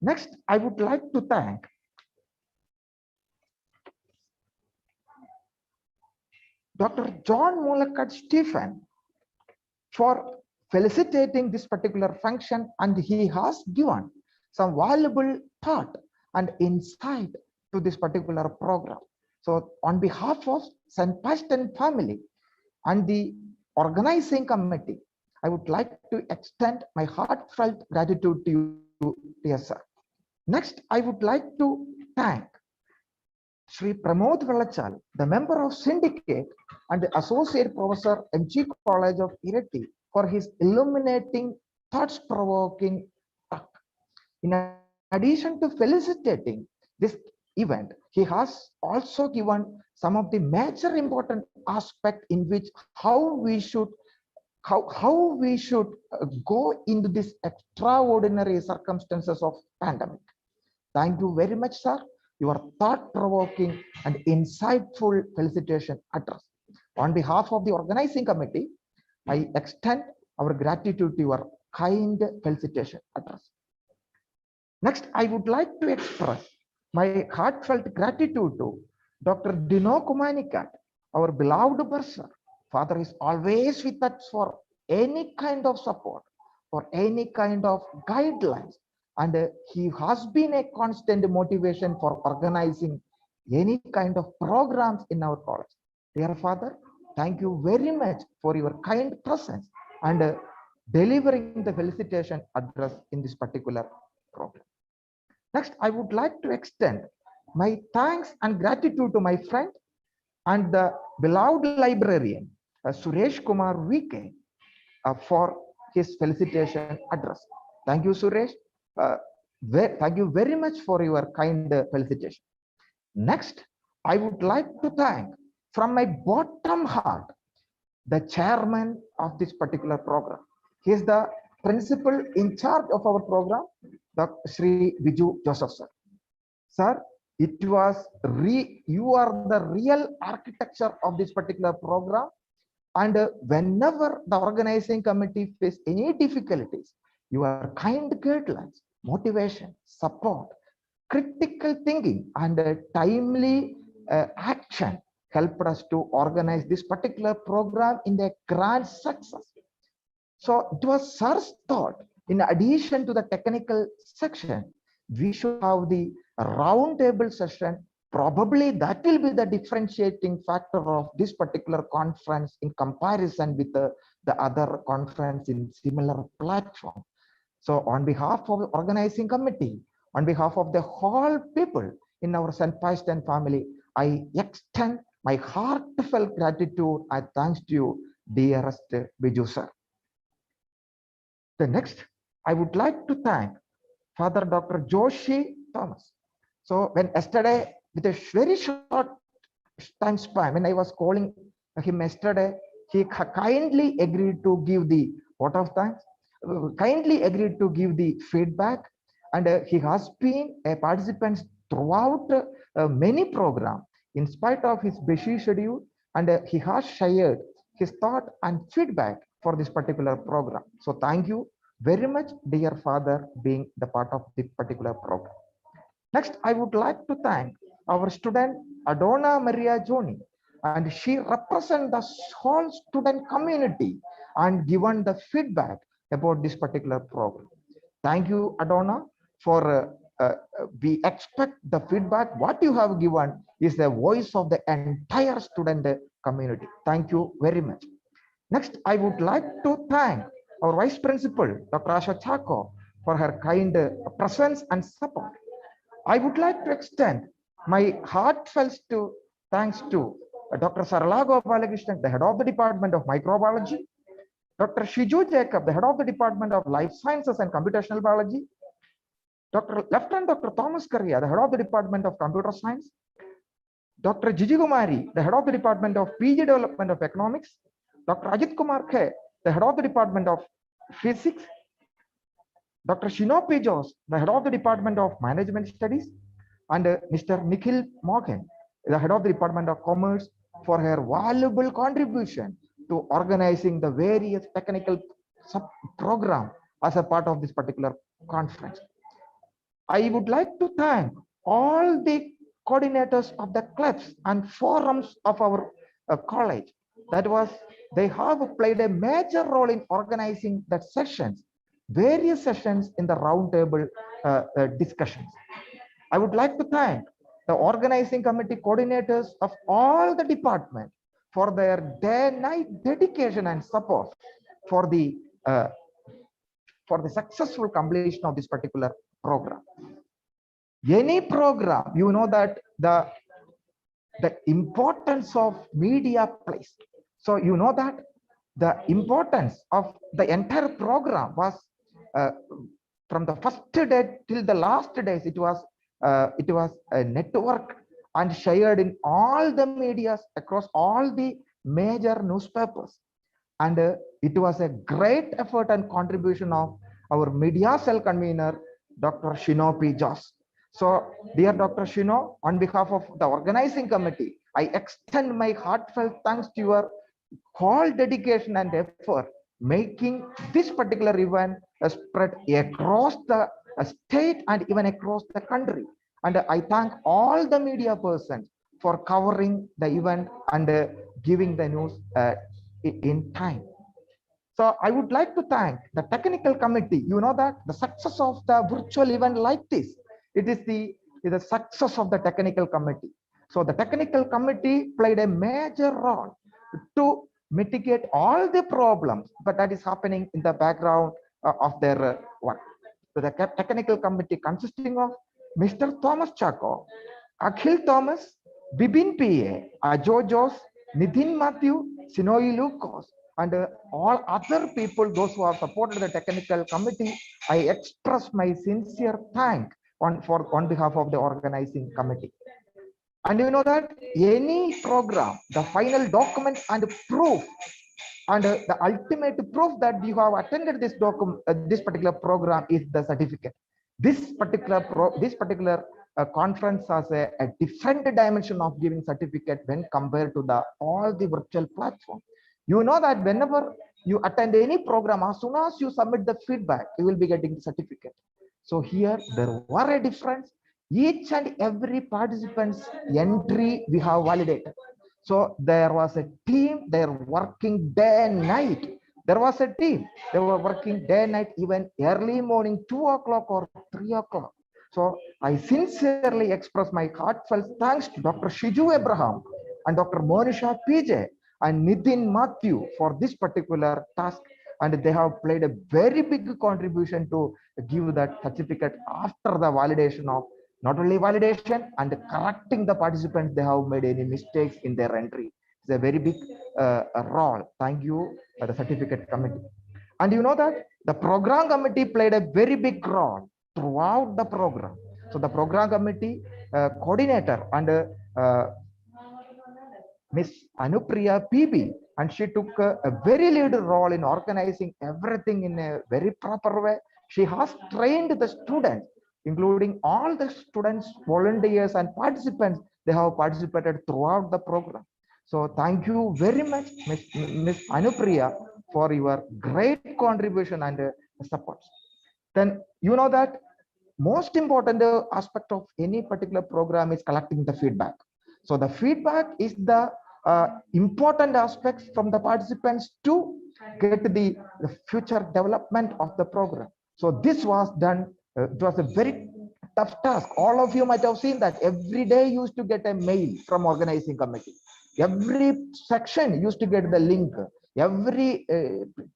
Speaker 14: Next, I would like to thank Dr. John Mullicat Stephen for felicitating this particular function, and he has given some valuable thought and insight to this particular program. So on behalf of St. Pius family and the organizing committee, I would like to extend my heartfelt gratitude to you, dear sir. Next, I would like to thank Sri Pramod Velachal, the member of syndicate and the associate professor, MG College of Irati, for his illuminating, thoughts-provoking talk. In addition to felicitating this event, he has also given some of the major important aspects in which how we should go into these extraordinary circumstances of pandemic. Thank you very much, sir. Your thought-provoking and insightful felicitation address. On behalf of the organizing committee, I extend our gratitude to your kind felicitation address. Next, I would like to express my heartfelt gratitude to Dr. Dino Kumanikat, our beloved bursar. Father is always with us for any kind of support, for any kind of guidelines, and he has been a constant motivation for organizing any kind of programs in our college. Dear Father, thank you very much for your kind presence and delivering the felicitation address in this particular program. Next, I would like to extend my thanks and gratitude to my friend and the beloved librarian, Suresh Kumar VK, for his felicitation address. Thank you, Suresh. Thank you very much for your kind felicitation. Next, I would like to thank from my bottom heart the chairman of this particular program. He is the principal in charge of our program, Dr. Sri Viju Joseph sir. Sir, it was you are the real architecture of this particular program. And whenever the organizing committee face any difficulties, your kind guidelines, motivation, support, critical thinking, and timely action helped us to organize this particular program in a grand success. So it was sir's thought, in addition to the technical section, we should have the round table session. Probably that will be the differentiating factor of this particular conference in comparison with the other conference in similar platform. So on behalf of the organizing committee, on behalf of the whole people in our St. Pius X family, I extend my heartfelt gratitude and thanks to you, dearest Biju sir. The next, I would like to thank Father Dr. Joshi Thomas. So when yesterday, with a very short time span, when I was calling him yesterday, he kindly agreed to give the vote of thanks, kindly agreed to give the feedback, and he has been a participant throughout many programs in spite of his busy schedule, and he has shared his thought and feedback for this particular program. So thank you very much, dear father, being the part of this particular program. Next, I would like to thank our student Adona Maria Joni, and she represents the whole student community and given the feedback about this particular program. Thank you, Adona, for we expect the feedback. What you have given is the voice of the entire student community. Thank you very much. Next, I would like to thank our Vice Principal, Dr. Asha Chako, for her kind presence and support. I would like to extend my heartfelt thanks to Dr. Sarala Gopalakrishnan, the head of the Department of Microbiology, Dr. Shiju Jacob, the head of the Department of Life Sciences and Computational Biology, Lieutenant Dr. Thomas Correa, the head of the Department of Computer Science, Dr. Gigi Kumari, the head of the Department of PG Development of Economics, Dr. Ajit Kumar Khe, the head of the Department of Physics, Dr. Shinopi Jos, the head of the Department of Management Studies, and Mr. Nikhil Morgan, the head of the Department of Commerce, for her valuable contribution to organizing the various technical program as a part of this particular conference. I would like to thank all the coordinators of the clubs and forums of our college. They have played a major role in organizing the sessions, various sessions in the roundtable discussions. I would like to thank the organizing committee coordinators of all the departments for their day-night dedication and support for the successful completion of this particular program. Any program, you know that the importance of media plays. So you know that the importance of the entire program was from the first day till the last days. It was a network and shared in all the medias across all the major newspapers, and it was a great effort and contribution of our media cell convener, Dr. Shinopi Jos. So, dear Dr. Shino, on behalf of the organizing committee, I extend my heartfelt thanks to your whole dedication and effort, making this particular event spread across the state and even across the country. And I thank all the media persons for covering the event and giving the news in time. So I would like to thank the technical committee. You know that the success of the virtual event like this, it is the success of the technical committee. So the technical committee played a major role to mitigate all the problems, but that is happening in the background of their work. So the technical committee consisting of Mr. Thomas Chako, Akhil Thomas, Bibin P.A., Ajo Jos, Nithin Matthew, Sinoi Lucas, and all other people, those who have supported the technical committee, I express my sincere thank on behalf of the organizing committee. And you know that any program, the final document and proof, and the ultimate proof that you have attended this particular program is the certificate. This particular conference has a different dimension of giving certificate when compared to all the virtual platform. You know that whenever you attend any program, as soon as you submit the feedback, you will be getting the certificate. So here there were a difference. Each and every participant's entry we have validated. So there was a team, they're working day and night. There was a team, they were working day and night, even early morning, 2 o'clock or 3 o'clock. So I sincerely express my heartfelt thanks to Dr. Shiju Abraham and Dr. Monisha PJ and Nitin Matthew for this particular task. And they have played a very big contribution to give that certificate after the validation of not only validation and correcting the participants, they have made any mistakes in their entry. It's a very big role. Thank you, the certificate committee. And you know that the program committee played a very big role throughout the program. So the program committee coordinator and Miss Anupriya PB, and she took a very lead role in organizing everything in a very proper way. She has trained the students, including all the students, volunteers and participants. They have participated throughout the program. So thank you very much, Miss Anupriya, for your great contribution and support. Then you know that most important aspect of any particular program is collecting the feedback. So the feedback is the important aspects from the participants to get the future development of the program. So this was done. It was a very tough task. All of you might have seen that every day you used to get a mail from organizing committee. Every section used to get the link. Every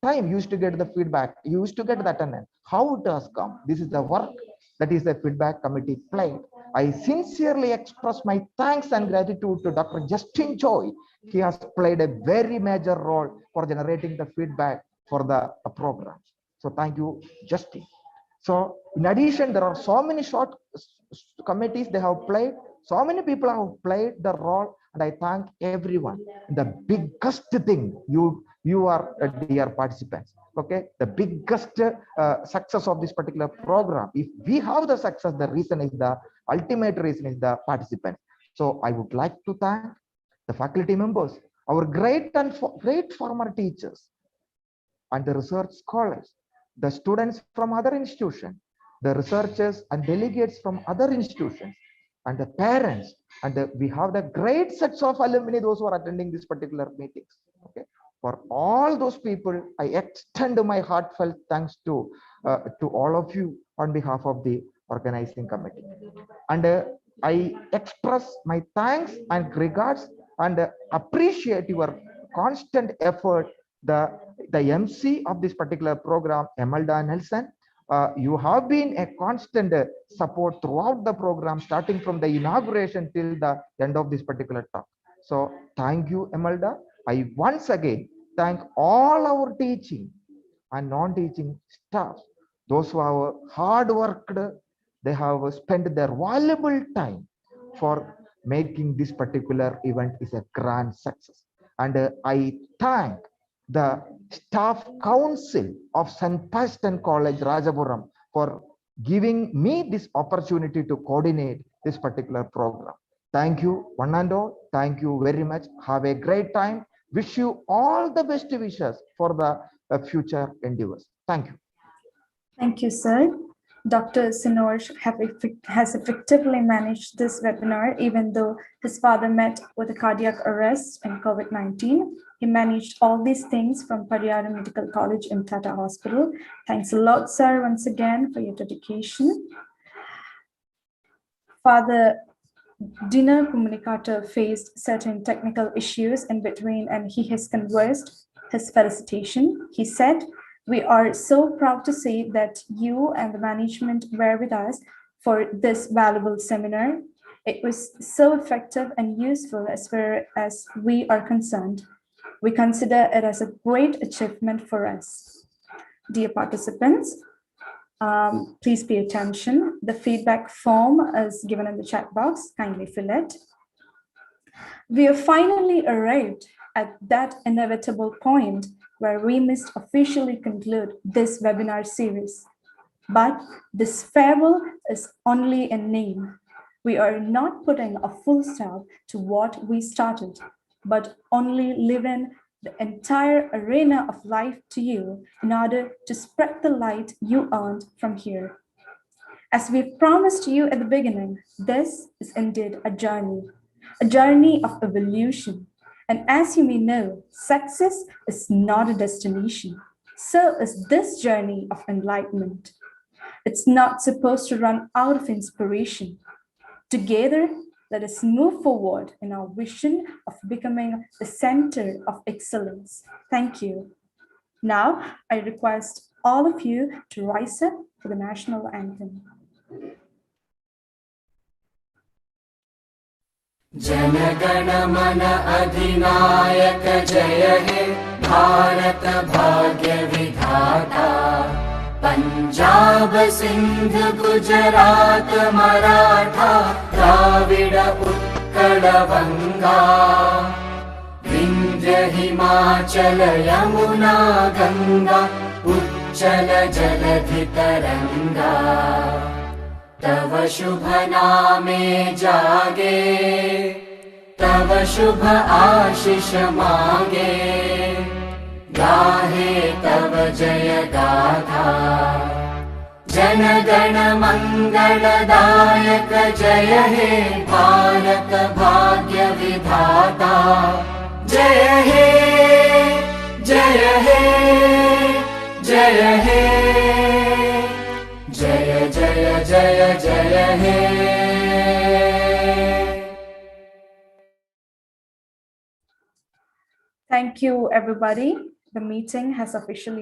Speaker 14: time you used to get the feedback. You used to get the attendance. How it has come. This is the work that is the feedback committee played. I sincerely express my thanks and gratitude to Dr. Justin Choi. He has played a very major role for generating the feedback for the program. So thank you, Justin. So in addition, there are so many short committees they have played. So many people have played the role, and I thank everyone. The biggest thing, you are dear participants. Okay, the biggest success of this particular program, if we have the success, the reason is the ultimate reason is the participants. So I would like to thank the faculty members, our great former teachers, and the research scholars, the students from other institutions, the researchers and delegates from other institutions, and the parents, and we have the great sets of alumni, those who are attending this particular meetings. Okay, for all those people, I extend my heartfelt thanks to all of you on behalf of the organizing committee. And I express my thanks and regards and appreciate your constant effort. The MC of this particular program, Emelda Nelson, you have been a constant support throughout the program, starting from the inauguration till the end of this particular talk. So thank you, Emelda. I once again thank all our teaching and non-teaching staff, those who have hard worked. They have spent their valuable time for making this particular event is a grand success. And I thank the staff council of St. Paston College, Rajapuram, for giving me this opportunity to coordinate this particular program. Thank you, one and all. Thank you very much. Have a great time. Wish you all the best wishes for the future endeavors. Thank you.
Speaker 5: Thank you, sir. Dr. Sinoj has effectively managed this webinar, even though his father met with a cardiac arrest and COVID-19. He managed all these things from Pariyara Medical College in Tata Hospital. Thanks a lot, sir, once again for your dedication. Father Dinner Communicator faced certain technical issues in between, and he has conversed his felicitation. He said, "We are so proud to say that you and the management were with us for this valuable seminar. It was so effective and useful as far as we are concerned. We consider it as a great achievement for us. Dear participants, please pay attention. The feedback form is given in the chat box. Kindly fill it. We have finally arrived at that inevitable point where we must officially conclude this webinar series. But this farewell is only a name. We are not putting a full stop to what we started, but only leaving the entire arena of life to you in order to spread the light you earned from here. As we've promised you at the beginning, this is indeed a journey of evolution. And as you may know, success is not a destination. So is this journey of enlightenment. It's not supposed to run out of inspiration. Together, let us move forward in our vision of becoming the center of excellence. Thank you. Now, I request all of you to rise up for the national anthem.
Speaker 15: जनगण मन अधिनायक जय हे भारत भाग्य विधाता पंजाब सिंध गुजरात मराठा द्राविड उत्कल बंगा विंध्य हिमाचल यमुना गंगा उच्चल जलधि तरंगा तव शुभ नामे जागे तव शुभ आशीष मांगे गाहे तव जय गाथा जन गण मंगलदायक जय हे भारत भाग्य विधाता जय हे जय हे जय हे जय जय जय जय हे
Speaker 5: Thank you, everybody. The meeting has officially